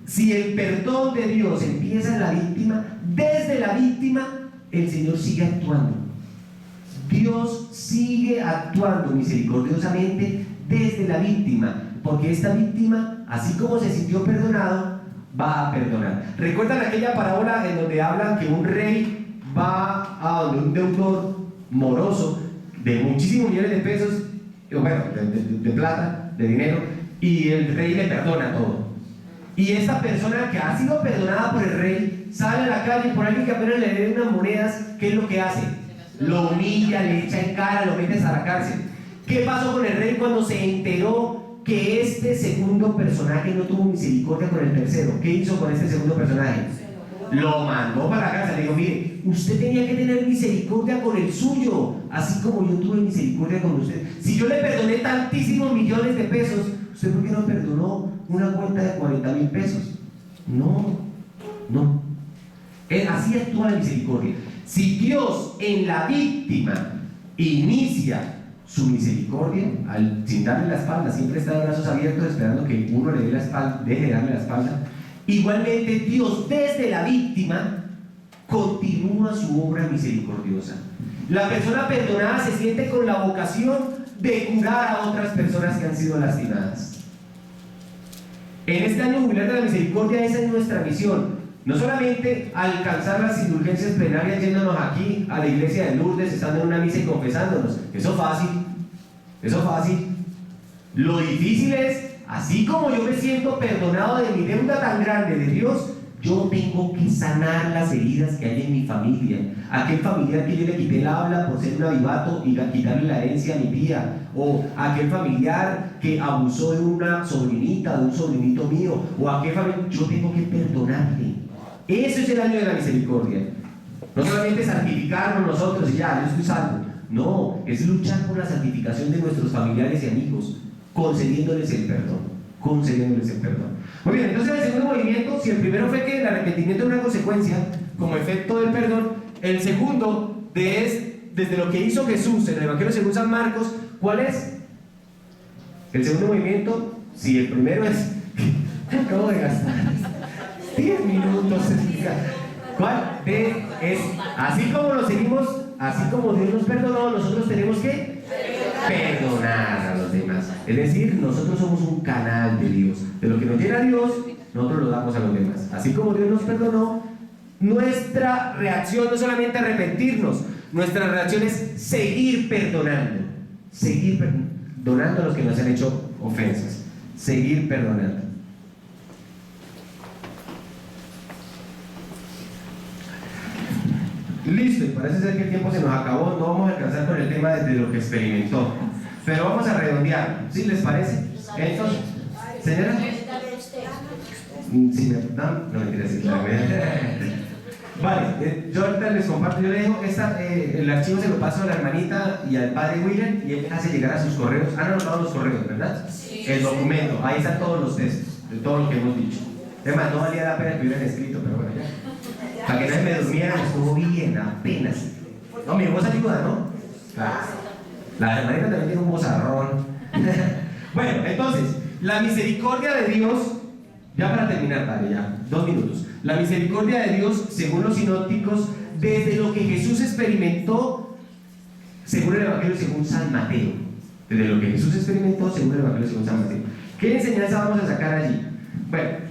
si el perdón de Dios empieza en la víctima, desde la víctima el Señor sigue actuando. Dios sigue actuando misericordiosamente desde la víctima, porque esta víctima, así como se sintió perdonado, va a perdonar. ¿Recuerdan aquella parábola en donde hablan que un rey va a donde un deudor moroso de muchísimos millones de pesos, bueno, de plata, de dinero, y el rey le perdona todo? Y esta persona que ha sido perdonada por el rey sale a la calle por alguien que apenas le dé unas monedas. ¿Qué es lo que hace? Lo humilla, le echa en cara, lo metes a la cárcel. ¿Qué pasó con el rey cuando se enteró que este segundo personaje no tuvo misericordia con el tercero? ¿Qué hizo con este segundo personaje? Lo mandó para la cárcel. Le dijo: mire, usted tenía que tener misericordia con el suyo, así como yo tuve misericordia con usted. Si yo le perdoné tantísimos millones de pesos, ¿usted por qué no perdonó una cuenta de 40,000 pesos? No. Así actúa la misericordia. Si Dios en la víctima inicia su misericordia, sin darle la espalda, siempre está de brazos abiertos esperando que uno le dé la espalda, deje de darle la espalda, igualmente Dios desde la víctima continúa su obra misericordiosa. La persona perdonada se siente con la vocación de curar a otras personas que han sido lastimadas. En este año jubilar de la misericordia, esa es nuestra misión. No solamente alcanzar las indulgencias plenarias yéndonos aquí a la iglesia de Lourdes, estando en una misa y confesándonos. Eso fácil. Lo difícil es, así como yo me siento perdonado de mi deuda tan grande de Dios, yo tengo que sanar las heridas que hay en mi familia. Aquel familiar que yo le quité el habla por ser un avivato y quitarle la herencia a mi tía, o aquel familiar que abusó de una sobrinita, de un sobrinito mío, o aquel familiar, yo tengo que perdonarle. Eso es el año de la misericordia. No solamente santificarnos nosotros y ya, yo estoy salvo. No, es luchar por la santificación de nuestros familiares y amigos, concediéndoles el perdón. Muy bien, entonces el segundo movimiento, si el primero fue que el arrepentimiento es una consecuencia como efecto del perdón, el segundo desde lo que hizo Jesús en el Evangelio según San Marcos, ¿cuál es? El segundo movimiento, si el primero es acabo de gastar 10 minutos. ¿Cuál? Es así como lo seguimos, así como Dios nos perdonó, nosotros tenemos que perdonar a los demás. Es decir, nosotros somos un canal de Dios. De lo que nos llena Dios, nosotros lo damos a los demás. Así como Dios nos perdonó, nuestra reacción no es solamente arrepentirnos, nuestra reacción es seguir perdonando a los que nos han hecho ofensas, seguir perdonando. Listo, y parece ser que el tiempo se nos acabó, no vamos a alcanzar con el tema de lo que experimentó, pero vamos a redondear, ¿sí les parece? Entonces, señora, si me dan, no me quiere decir. Vale, yo ahorita les comparto, yo le dejo el archivo, se lo paso a la hermanita y al padre William, y él hace llegar a sus correos. Han anotado los correos, ¿verdad? Sí. El documento, ahí están todos los textos de todo lo que hemos dicho. Además, no valía la pena que hubieran escrito, pero bueno, ya. Para que nadie me durmiera, estuvo bien, apenas. No, mi voz ayuda, ¿no? Claro. La hermanita también tiene un vozarrón. Bueno, entonces, la misericordia de Dios, ya para terminar, padre, ya, 2 minutos. La misericordia de Dios, según los sinópticos, desde lo que Jesús experimentó, según el Evangelio según San Mateo. Desde lo que Jesús experimentó, según el Evangelio según San Mateo. ¿Qué enseñanza vamos a sacar allí? Bueno,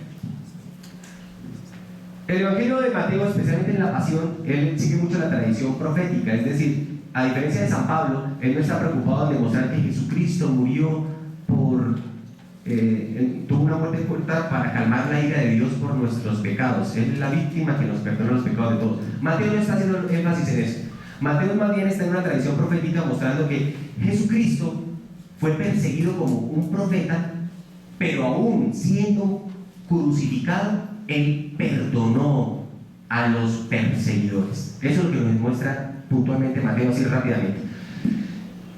el Evangelio de Mateo, especialmente en la Pasión, él sigue mucho la tradición profética, es decir, a diferencia de San Pablo, él no está preocupado en demostrar que Jesucristo murió por tuvo una muerte corta para calmar la ira de Dios por nuestros pecados. Él es la víctima que nos perdona los pecados de todos. Mateo no está haciendo énfasis en eso. Mateo más bien está en una tradición profética mostrando que Jesucristo fue perseguido como un profeta, pero aún siendo crucificado, Él perdonó a los perseguidores. Eso es lo que nos muestra puntualmente Mateo, así rápidamente.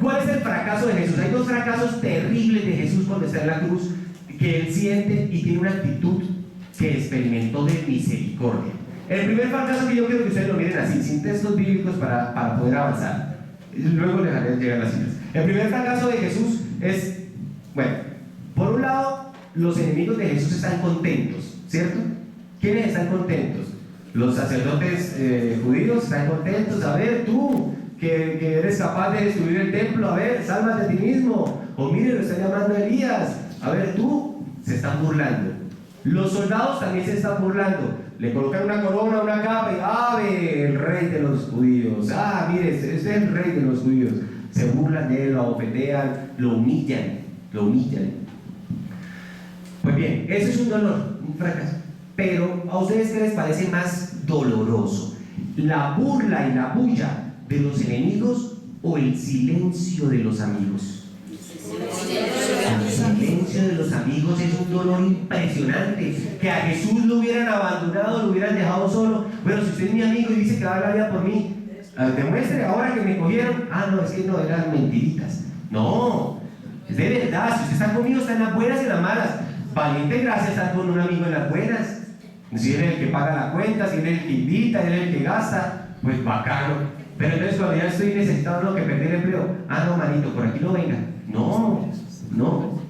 ¿Cuál es el fracaso de Jesús? Hay dos fracasos terribles de Jesús cuando está en la cruz, que Él siente y tiene una actitud que experimentó de misericordia. El primer fracaso, que yo quiero que ustedes lo miren así, sin textos bíblicos para poder avanzar. Luego les haré llegar las citas. El primer fracaso de Jesús es, bueno, por un lado, los enemigos de Jesús están contentos, ¿cierto? ¿Quiénes están contentos? Los sacerdotes judíos están contentos. A ver, tú, que eres capaz de destruir el templo, a ver, sálvate a ti mismo. O mire, lo está llamando Elías. A ver, tú, se están burlando. Los soldados también se están burlando. Le colocan una corona, una capa y ¡ave, el rey de los judíos! ¡Ah, mire, este es el rey de los judíos! Se burlan de él, lo abofetean, lo humillan, lo humillan. Pues bien, ese es un dolor, un fracaso. Pero ¿a ustedes qué les parece más doloroso? ¿La burla y la bulla de los enemigos o el silencio de los amigos? El silencio de los amigos es un dolor impresionante. Que a Jesús lo hubieran abandonado, lo hubieran dejado solo. Bueno, si usted es mi amigo y dice que va a dar la vida por mí, demuestre ahora que me cogieron. Ah, no, es que no, eran mentiritas. No, es de verdad. Si usted está conmigo, está en las buenas y en las malas. Valiente gracia estar con un amigo en las buenas. Si él es el que paga la cuenta, si él es el que invita, él es el que gasta, pues bacano. Pero entonces cuando ya estoy necesitado, no, que perder el empleo, ah, no, manito, por aquí no venga. No, no.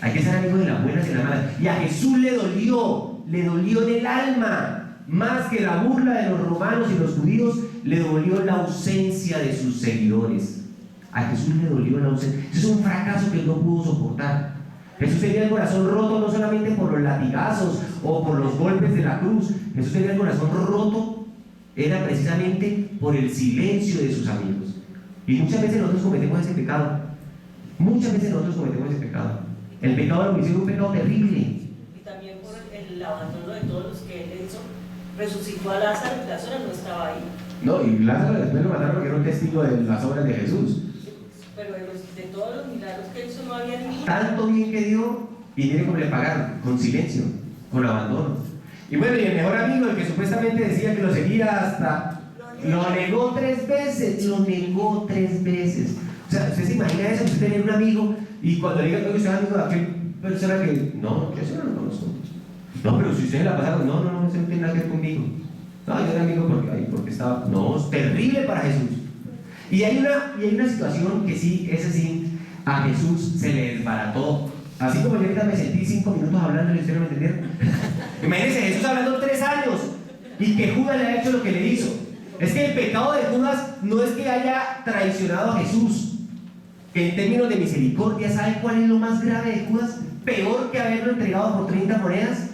Hay que ser amigos de las buenas y de las malas. Y a Jesús le dolió en el alma, más que la burla de los romanos y los judíos, le dolió la ausencia de sus seguidores. A Jesús le dolió la ausencia. Eso es un fracaso que él no pudo soportar. Jesús tenía el corazón roto no solamente por los latigazos o por los golpes de la cruz. Jesús tenía el corazón roto, era precisamente por el silencio de sus amigos. Y muchas veces nosotros cometemos ese pecado. Muchas veces nosotros cometemos ese pecado. El pecado del homicidio es un pecado terrible. Y también por el abandono de todos los que él hizo. Resucitó a Lázaro y Lázaro no estaba ahí. No, y Lázaro después lo mataron porque era un testigo de las obras de Jesús. Pero de todos los milagros que hizo no había ninguno. Tanto bien que dio, y mire cómo le pagaron, con silencio, con abandono. Y bueno, y el mejor amigo, el que supuestamente decía que lo seguía hasta, lo negó 3 veces, lo negó 3 veces. O sea, ¿usted se imagina eso? Usted tener un amigo y cuando le diga que usted es amigo de aquella persona que, no, yo ese no lo conozco. No, pero si usted la pasaron, no, eso no tiene nada que ver conmigo. No, yo era amigo porque estaba, no, es terrible para Jesús. Y hay una situación que sí, ese sí, a Jesús se le desbarató. Así como yo ahorita me sentí 5 minutos hablando y ustedes no me entendieron. Imagínense Jesús hablando 3 años y que Judas le ha hecho lo que le hizo. Es que el pecado de Judas no es que haya traicionado a Jesús. En términos de misericordia, ¿saben cuál es lo más grave de Judas? Peor que haberlo entregado por 30 monedas.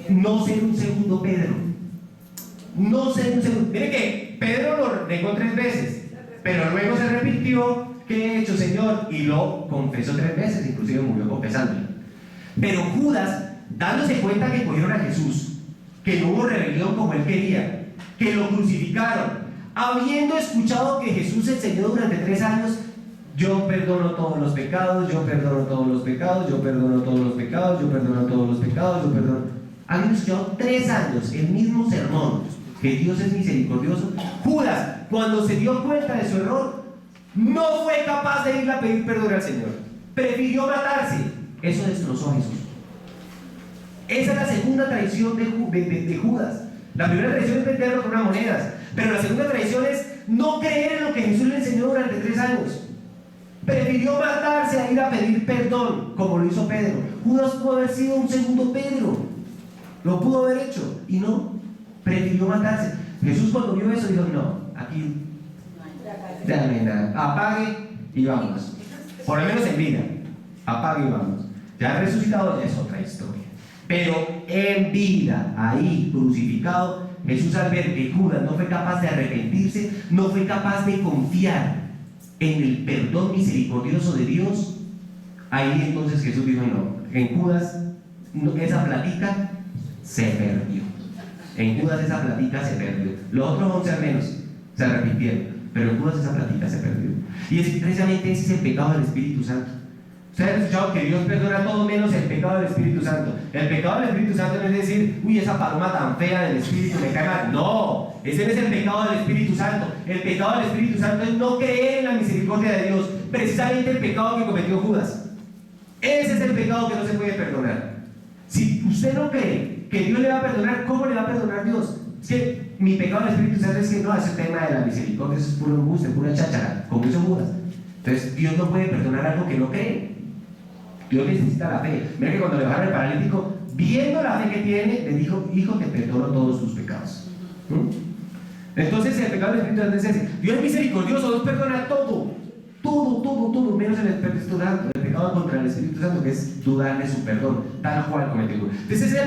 No ser un segundo Pedro. No ser un segundo. Miren que Pedro lo negó 3 veces, pero luego se arrepintió. ¿Qué he hecho, Señor? Y lo confesó 3 veces, inclusive murió confesándolo. Pero Judas, dándose cuenta que cogieron a Jesús, que no hubo rebelión como él quería, que lo crucificaron, habiendo escuchado que Jesús enseñó durante 3 años, yo perdono todos los pecados, yo perdono todos los pecados, yo perdono todos los pecados, yo perdono todos los pecados, yo perdono. Habiendo escuchado 3 años el mismo sermón, que Dios es misericordioso, Judas, cuando se dio cuenta de su error, no fue capaz de ir a pedir perdón al Señor. Prefirió matarse. Eso destrozó a Jesús. Esa es la segunda traición de Judas. La primera traición es venderlo con unas monedas, pero la segunda traición es no creer en lo que Jesús le enseñó durante 3 años. Prefirió matarse a ir a pedir perdón, como lo hizo Pedro. Judas pudo haber sido un segundo Pedro. Lo pudo haber hecho y no. Prefirió matarse. Jesús cuando vio eso dijo, no, aquí ya no hay nada. Apague y vámonos. Por lo menos en vida. Apague y vámonos. Ya resucitado ya es otra historia. Pero en vida, ahí crucificado, Jesús al ver que Judas no fue capaz de arrepentirse, no fue capaz de confiar en el perdón misericordioso de Dios, Ahí entonces Jesús dijo: no, en Judas esa platica se perdió. En Judas esa platica se perdió. Los otros 11 al menos se arrepintieron, pero en Judas esa platica se perdió. Y es precisamente ese es el pecado del Espíritu Santo. Ustedes han escuchado que Dios perdona todo menos el pecado del Espíritu Santo. El pecado del Espíritu Santo no es decir: uy, esa paloma tan fea del Espíritu me cae mal. No, ese no es el pecado del Espíritu Santo. El pecado del Espíritu Santo es no creer en la misericordia de Dios. Precisamente el pecado que cometió Judas. Ese es el pecado que no se puede perdonar. Si usted no cree que Dios le va a perdonar, ¿cómo le va a perdonar Dios? Es que mi pecado del Espíritu Santo es que no, ese tema de la misericordia, eso es puro embuste, pura cháchara, como hizo Judas. Entonces Dios no puede perdonar algo que no cree. Dios necesita la fe. Mira que cuando le bajaron al paralítico, viendo la fe que tiene, le dijo: hijo, te perdono todos tus pecados. Entonces el pecado del Espíritu Santo es ese. Dios es misericordioso, Dios perdona todo, menos el Espíritu Santo, el pecado contra el Espíritu Santo, que es dudar de su perdón, tal cual cometió. Entonces ese es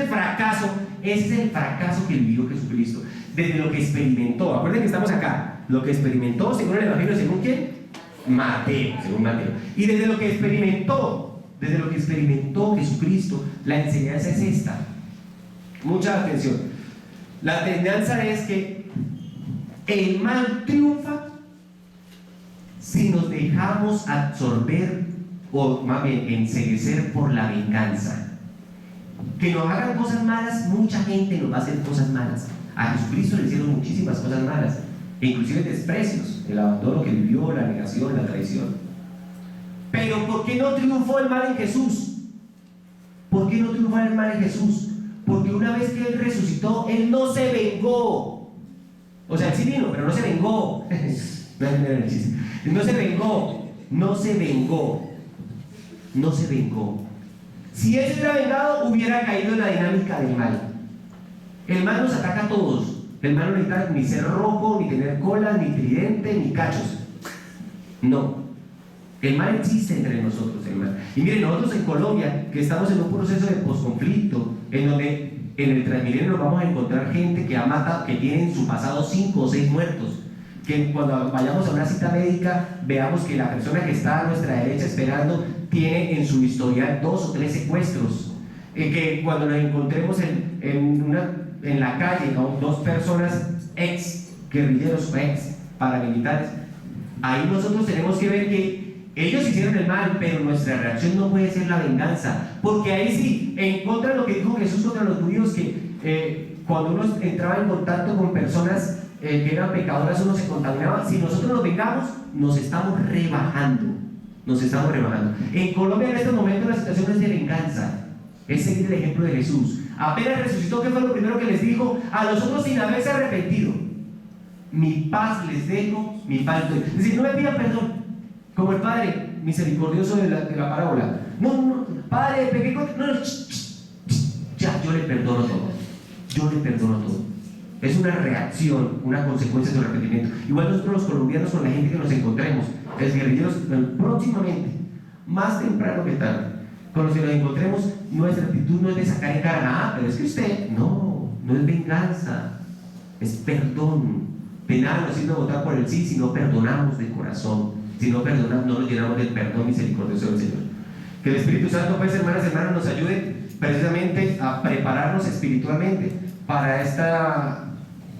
el fracaso que vivió Jesucristo, desde lo que experimentó. Acuérdense que estamos acá, lo que experimentó según el Evangelio, ¿según quién? Mateo, según Mateo. Y desde lo que experimentó Jesucristo, la enseñanza es esta. Mucha atención. La enseñanza es que el mal triunfa si nos dejamos absorber, o más bien enceguecer, por la venganza. Que nos hagan cosas malas, mucha gente nos va a hacer cosas malas. A Jesucristo le hicieron muchísimas cosas malas, inclusive desprecios, el abandono que vivió, la negación, la traición. Pero ¿por qué no triunfó el mal en Jesús? ¿Por qué no triunfó el mal en Jesús? Porque una vez que Él resucitó, Él no se vengó. O sea, Él sí vino, pero no se vengó. No se vengó. Si Él se hubiera vengado, hubiera caído en la dinámica del mal. El mal nos ataca a todos. El mal no necesita ni ser rojo, ni tener cola, ni tridente, ni cachos. No. El mal existe entre nosotros, el mal. Y miren, nosotros en Colombia, que estamos en un proceso de posconflicto, en donde en el Transmilenio nos vamos a encontrar gente que ha matado, que tiene en su pasado 5 o 6 muertos. Que cuando vayamos a una cita médica, veamos que la persona que está a nuestra derecha esperando tiene en su historial 2 o 3 secuestros. Que cuando nos encontremos en la calle, ¿no?, 2 personas ex guerrilleros o ex paramilitares, ahí nosotros tenemos que ver que ellos hicieron el mal, pero nuestra reacción no puede ser la venganza, porque ahí sí, en contra de lo que dijo Jesús contra los judíos, que cuando uno entraba en contacto con personas que eran pecadoras, uno se contaminaba. Si nosotros nos vengamos, nos estamos rebajando. En Colombia en estos momentos la situación es de venganza, es seguir el ejemplo de Jesús. Apenas resucitó, ¿qué fue lo primero que les dijo a los otros sin haberse arrepentido? Mi paz les dejo, mi paz doy. Es decir, no me pidan perdón, como el Padre misericordioso de la parábola. No, Padre, pequé contra... No, ya, yo le perdono todo. Es una reacción, una consecuencia de su arrepentimiento. Igual nosotros los colombianos, con la gente que nos encontremos, los guerrilleros, próximamente, más temprano que tarde, con los que nos encontremos, nuestra actitud no es de sacar en cara: pero es que usted, no es venganza, es perdón. Penal no sirve votar por el sí si no perdonamos de corazón. Si no perdonamos, no nos llenamos del perdón misericordioso del Señor. Que el Espíritu Santo, pues, hermanas y hermanos, nos ayude precisamente a prepararnos espiritualmente para esta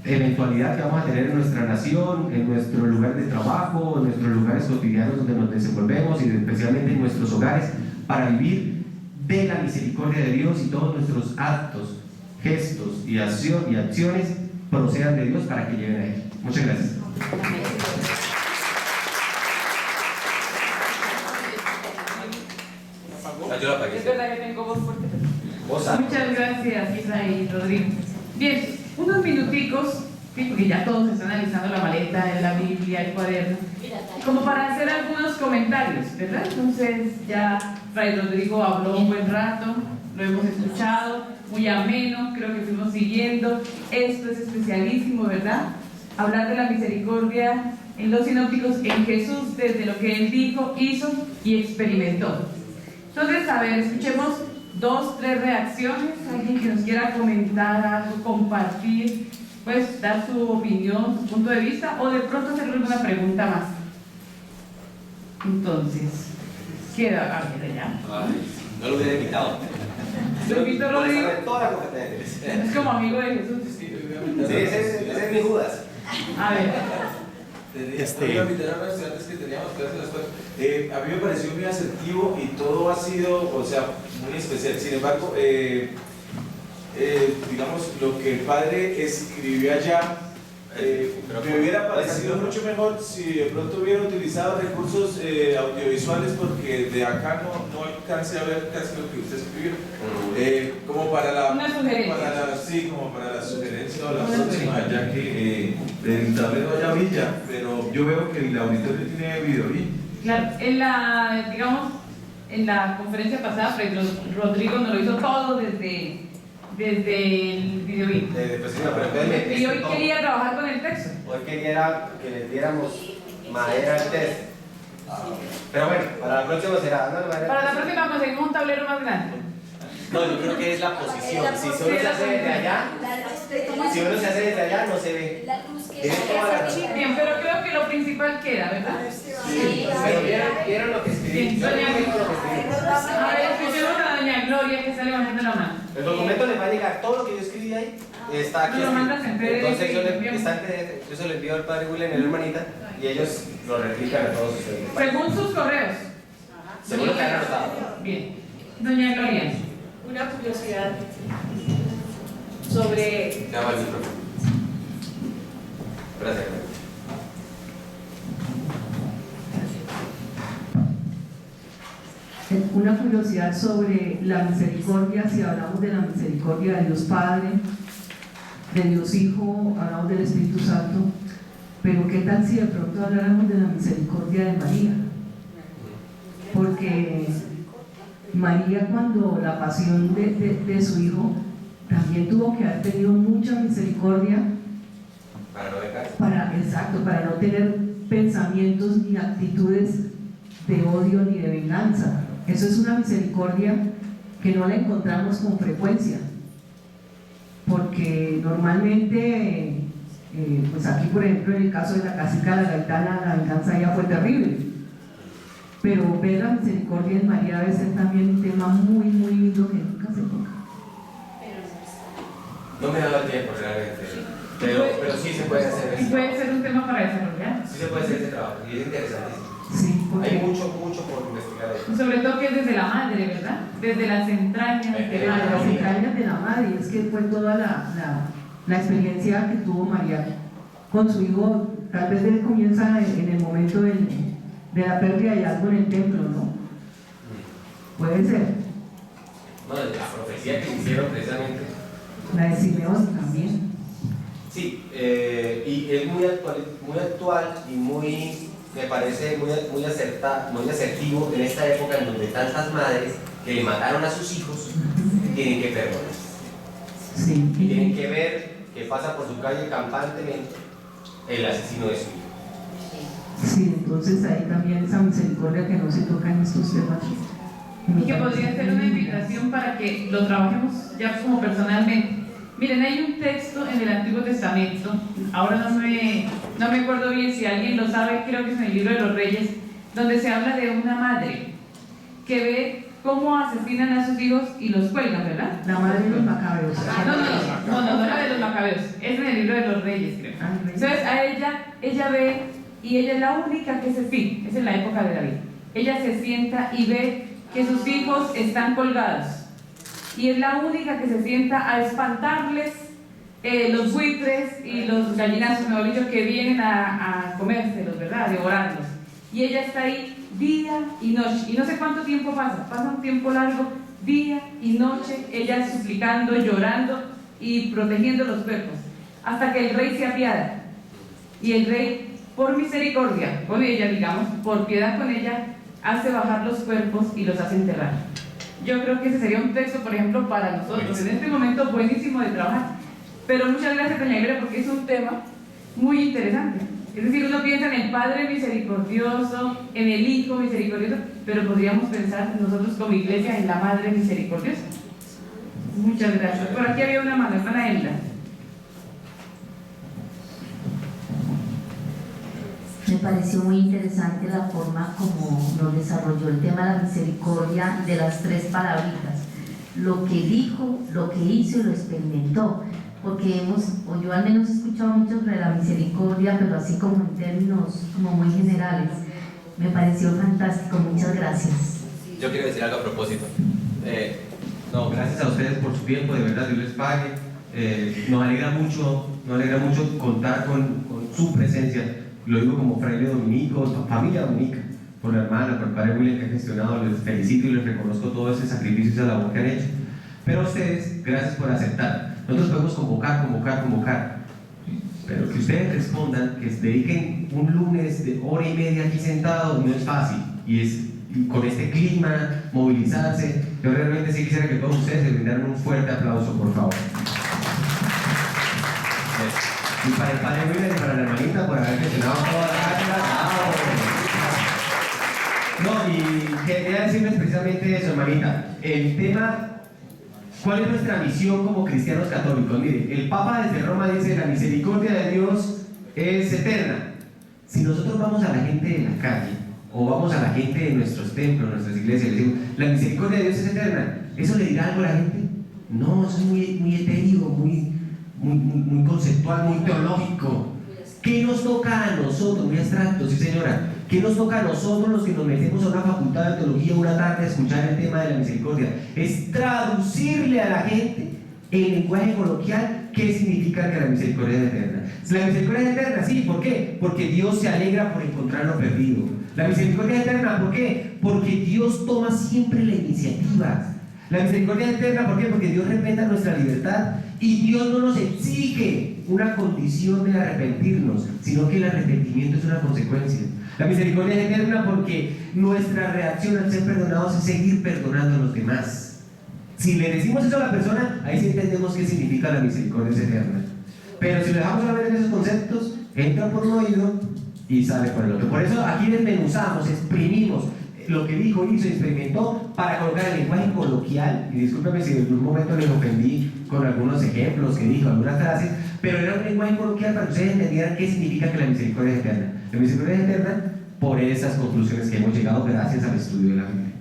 eventualidad que vamos a tener en nuestra nación, en nuestro lugar de trabajo, en nuestros lugares cotidianos donde nos desenvolvemos, y especialmente en nuestros hogares, para vivir de la misericordia de Dios, y todos nuestros actos, gestos y acciones procedan de Dios para que lleguen a Él. Muchas gracias. Yo la apagué. Es verdad que tengo voz fuerte. Voz. Muchas gracias, Isaí y Rodrigo. Bien, unos minuticos, sí, porque ya todos están analizando la maleta, la Biblia, el cuaderno, como para hacer algunos comentarios, ¿verdad? Entonces ya Fray Rodrigo habló un buen rato, lo hemos escuchado, muy ameno, creo que fuimos siguiendo. Esto es especialísimo, ¿verdad? Hablar de la misericordia en los sinópticos, en Jesús, desde lo que Él dijo, hizo y experimentó. Entonces, a ver, escuchemos 2, 3 reacciones. Alguien que nos quiera comentar algo, compartir, pues dar su opinión, su punto de vista, o de pronto hacerle alguna pregunta más. Entonces, Queda Ángela ya. No lo hubiera invitado. Lo invito, Rodrigo. Toda la competencia. Es como amigo de Jesús. Sí, ese es mi Judas. A ver. Voy a invitar a los estudiantes que teníamos clases las cuales. A mí me pareció muy asertivo y todo ha sido, o sea, muy especial. Sin embargo, digamos, lo que el padre escribió allá, me hubiera parecido mucho mejor si de pronto hubiera utilizado recursos audiovisuales, porque de acá no alcancé a ver casi lo que usted escribió. Como para la sugerencia. Sí, como para la sugerencia o la próxima, ya que el tablero haya Villa, pero yo veo que el auditorio tiene video bien. Claro, en la conferencia pasada, Fred Rodrigo nos lo hizo todo desde el video. Y hoy quería trabajar con el texto. Hoy quería que le diéramos madera al texto. Pero bueno, para la próxima será. Para la próxima conseguimos un tablero más grande. No, yo creo que es la posición. Si solo se hace desde allá, no se ve. Bien, pero creo que lo principal queda, ¿verdad? Sí, pero vieron lo que escribí. A ver, escuchemos a doña Gloria que está levantando la mano. El documento le va a llegar, todo lo que yo escribí ahí está aquí. No lo mandas en PDF. Entonces yo se lo envío al padre William y a la hermanita y ellos lo replican a todos ustedes. Según sus correos. Según lo que han anotado. Bien. Doña Gloria. Una curiosidad sobre... Llama al micrófono. Gracias. Una curiosidad sobre la misericordia. Si hablamos de la misericordia de Dios Padre, de Dios Hijo, hablamos del Espíritu Santo, pero ¿qué tal si de pronto habláramos de la misericordia de María? Porque María, cuando la pasión de su Hijo, también tuvo que haber tenido mucha misericordia para no tener pensamientos ni actitudes de odio ni de venganza. Eso es una misericordia que no la encontramos con frecuencia, porque normalmente, pues aquí por ejemplo en el caso de la cacica de la Gaitana, la venganza ya fue terrible, pero ver la misericordia en María debe ser también un tema muy muy lindo que nunca se toca. No me ha dado tiempo realmente, pero sí se puede hacer eso. Y puede ser un tema para desarrollar. Sí se puede hacer ese trabajo y es interesantísimo. Sí, hay mucho por investigar ahí. Sobre todo que es desde la madre, ¿verdad? Desde las entrañas de la madre. Es que fue toda la experiencia que tuvo María con su hijo. Tal vez él comienza en el momento de la pérdida de algo en el templo, ¿no? Puede ser. No, la profecía que hicieron precisamente. La de Simeón también. Sí, y es muy actual y me parece muy asertivo en esta época en donde tantas madres que le mataron a sus hijos tienen que perdonar. Sí. Y tienen que ver que pasa por su calle campantemente el asesino de su hijo. Sí, entonces ahí también esa misericordia que no se toca en estos temas. Y que podría ser una invitación para que lo trabajemos ya como personalmente. Miren, hay un texto en el Antiguo Testamento, ahora no me acuerdo bien, si alguien lo sabe, creo que es en el Libro de los Reyes, donde se habla de una madre que ve cómo asesinan a sus hijos y los cuelgan, ¿verdad? La madre de los macabeos. No era de los macabeos, es en el Libro de los Reyes, creo. Entonces a ella ve, y ella es la única que se sienta, es en la época de David, ella se sienta y ve que sus hijos están colgados. Y es la única que se sienta a espantarles los buitres y los gallinazos, mejor dicho, que vienen a comérselos, ¿verdad? A devorarlos. Y ella está ahí día y noche. Y no sé cuánto tiempo pasa un tiempo largo, día y noche, ella suplicando, llorando y protegiendo los cuerpos. Hasta que el rey se apiada. Y el rey, por misericordia con ella, digamos, por piedad con ella, hace bajar los cuerpos y los hace enterrar. Yo creo que ese sería un texto, por ejemplo, para nosotros, en este momento buenísimo de trabajar. Pero muchas gracias, doña Gloria, porque es un tema muy interesante. Es decir, uno piensa en el Padre misericordioso, en el Hijo misericordioso, pero podríamos pensar nosotros como iglesia en la Madre misericordiosa. Muchas gracias. Por aquí había una mano, hermana Elda. Me pareció muy interesante la forma como nos desarrolló el tema de la misericordia de las 3 palabritas. Lo que dijo, lo que hizo y lo experimentó. Porque o yo al menos he escuchado mucho sobre la misericordia, pero así como en términos como muy generales. Me pareció fantástico, muchas gracias. Yo quiero decir algo a propósito. No, gracias a ustedes por su tiempo, de verdad, Dios les pague. Nos alegra mucho contar con su presencia. Lo digo como fraile dominico, familia dominica, por la hermana, por el padre William que ha gestionado. Les felicito y les reconozco todo ese sacrificio y esa labor que han hecho. Pero a ustedes, gracias por aceptar. Nosotros podemos convocar, pero que ustedes respondan, que se dediquen un lunes de hora y media aquí sentados, no es fácil, y con este clima, movilizarse. Yo realmente sí quisiera que todos ustedes se brindaran un fuerte aplauso, por favor. Y para el padre William y para la hermanita por haber gestionado toda la cátedra. No, y quería decirles precisamente eso, hermanita. El tema. ¿Cuál es nuestra misión como cristianos católicos? Mire, el Papa desde Roma dice: la misericordia de Dios es eterna. Si nosotros vamos a la gente de la calle o vamos a la gente de nuestros templos, nuestras iglesias, y le decimos: la misericordia de Dios es eterna, ¿eso le dirá algo a la gente? No, eso es muy etéreo, muy conceptual, muy teológico. ¿Qué nos toca a nosotros? Muy abstracto, sí señora. ¿Qué nos toca a nosotros los que nos metemos a una facultad de teología una tarde a escuchar el tema de la misericordia? Es traducirle a la gente en lenguaje coloquial qué significa que la misericordia es eterna. La misericordia es eterna, sí, ¿por qué? Porque Dios se alegra por encontrar lo perdido. La misericordia es eterna, ¿por qué? Porque Dios toma siempre la iniciativa. La misericordia es eterna, ¿por qué? Porque Dios respeta nuestra libertad y Dios no nos exige una condición de arrepentirnos, sino que el arrepentimiento es una consecuencia. La misericordia es eterna porque nuestra reacción al ser perdonados es seguir perdonando a los demás. Si le decimos eso a la persona, ahí sí entendemos qué significa la misericordia es eterna. Pero si lo dejamos solamente en esos conceptos, entra por un oído y sale por el otro. Por eso aquí desmenuzamos, exprimimos lo que dijo, hizo, experimentó, para colocar el lenguaje coloquial. Y discúlpeme si en algún momento les ofendí con algunos ejemplos que dijo, algunas frases, pero era un lenguaje coloquial para que ustedes entendieran qué significa que la misericordia es eterna. La misericordia es eterna por esas conclusiones que hemos llegado gracias al estudio de la Biblia.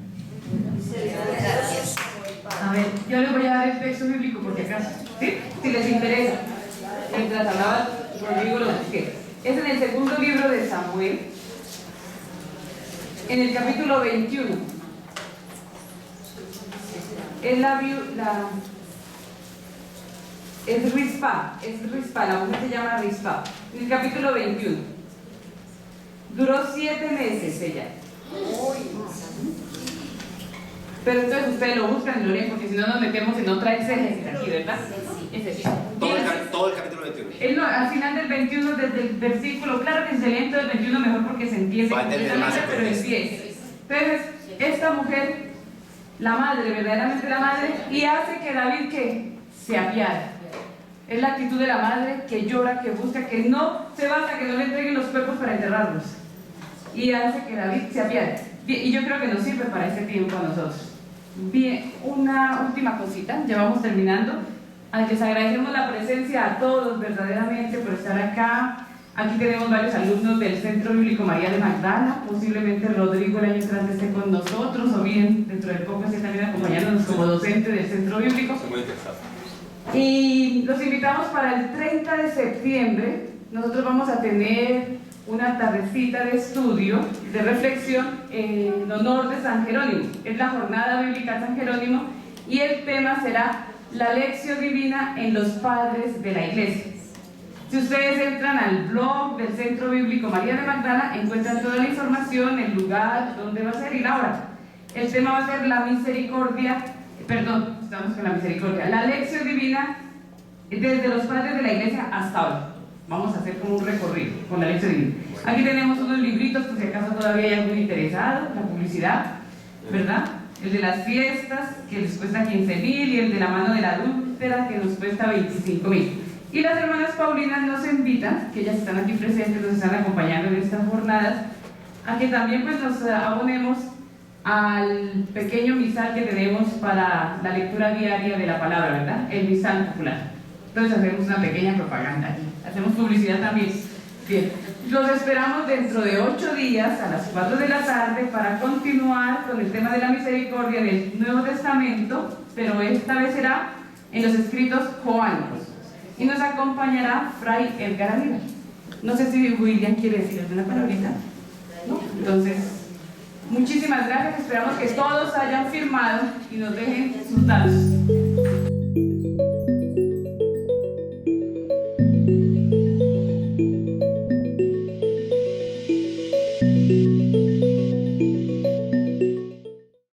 A ver, yo les voy a dar el texto bíblico porque acaso, ¿sí? Si les interesa. Mientras hablaba, Rodrigo lo busqué. Es en el segundo libro de Samuel, en el capítulo 21. Es Rispa, la mujer se llama Rispa. En el capítulo 21. Duró 7 meses ella. Pero entonces ustedes lo buscan y lo leen, porque si no nos metemos en otra exégesis aquí, ¿verdad? Todo el capítulo 21. Al final del 21, desde el versículo, claro que se lee todo el 21 mejor porque se entiende completamente, pero el 10. Entonces, esta mujer, la madre, verdaderamente la madre, y hace que David que se apiade. Es la actitud de la madre que llora, que busca, que no se va hasta que no le entreguen los cuerpos para enterrarlos. Y hace que David se apiade. Bien, y yo creo que nos sirve para este tiempo a nosotros. Bien, una última cosita, ya vamos terminando. Les agradecemos la presencia a todos verdaderamente por estar acá. Aquí tenemos varios alumnos del Centro Bíblico María de Magdala. Posiblemente Rodrigo el año entrante esté con nosotros, o bien dentro de poco esté también acompañándonos como docente del Centro Bíblico. Muy interesante. Y los invitamos para el 30 de septiembre. Nosotros vamos a tener una tardecita de estudio, de reflexión en honor de San Jerónimo. Es la jornada bíblica San Jerónimo y el tema será la lección divina en los padres de la iglesia. Si ustedes entran al blog del Centro Bíblico María de Magdala, encuentran toda la información, el lugar, dónde va a ser y la hora. El tema va a ser la misericordia, estamos con la misericordia, la lección divina desde los padres de la iglesia hasta hoy. Vamos a hacer como un recorrido con la lección divina. Aquí tenemos unos libritos, por si acaso todavía hay algún interesado, la publicidad, ¿verdad? El de las fiestas, que les cuesta 15.000, y el de la mano de la adúltera, que nos cuesta 25.000. Y las hermanas Paulinas nos invitan, que ellas están aquí presentes, nos están acompañando en estas jornadas, a que también pues nos abonemos al pequeño misal que tenemos para la lectura diaria de la palabra, ¿verdad? El misal popular. Entonces hacemos una pequeña propaganda aquí, hacemos publicidad también. Bien, los esperamos dentro de 8 días a las 4 de la tarde para continuar con el tema de la misericordia del Nuevo Testamento, pero esta vez será en los escritos joánicos. Y nos acompañará Fray Edgar Aguilar. No sé si William quiere decir alguna palabrita. ¿No? Entonces, muchísimas gracias. Esperamos que todos hayan firmado y nos dejen sus datos.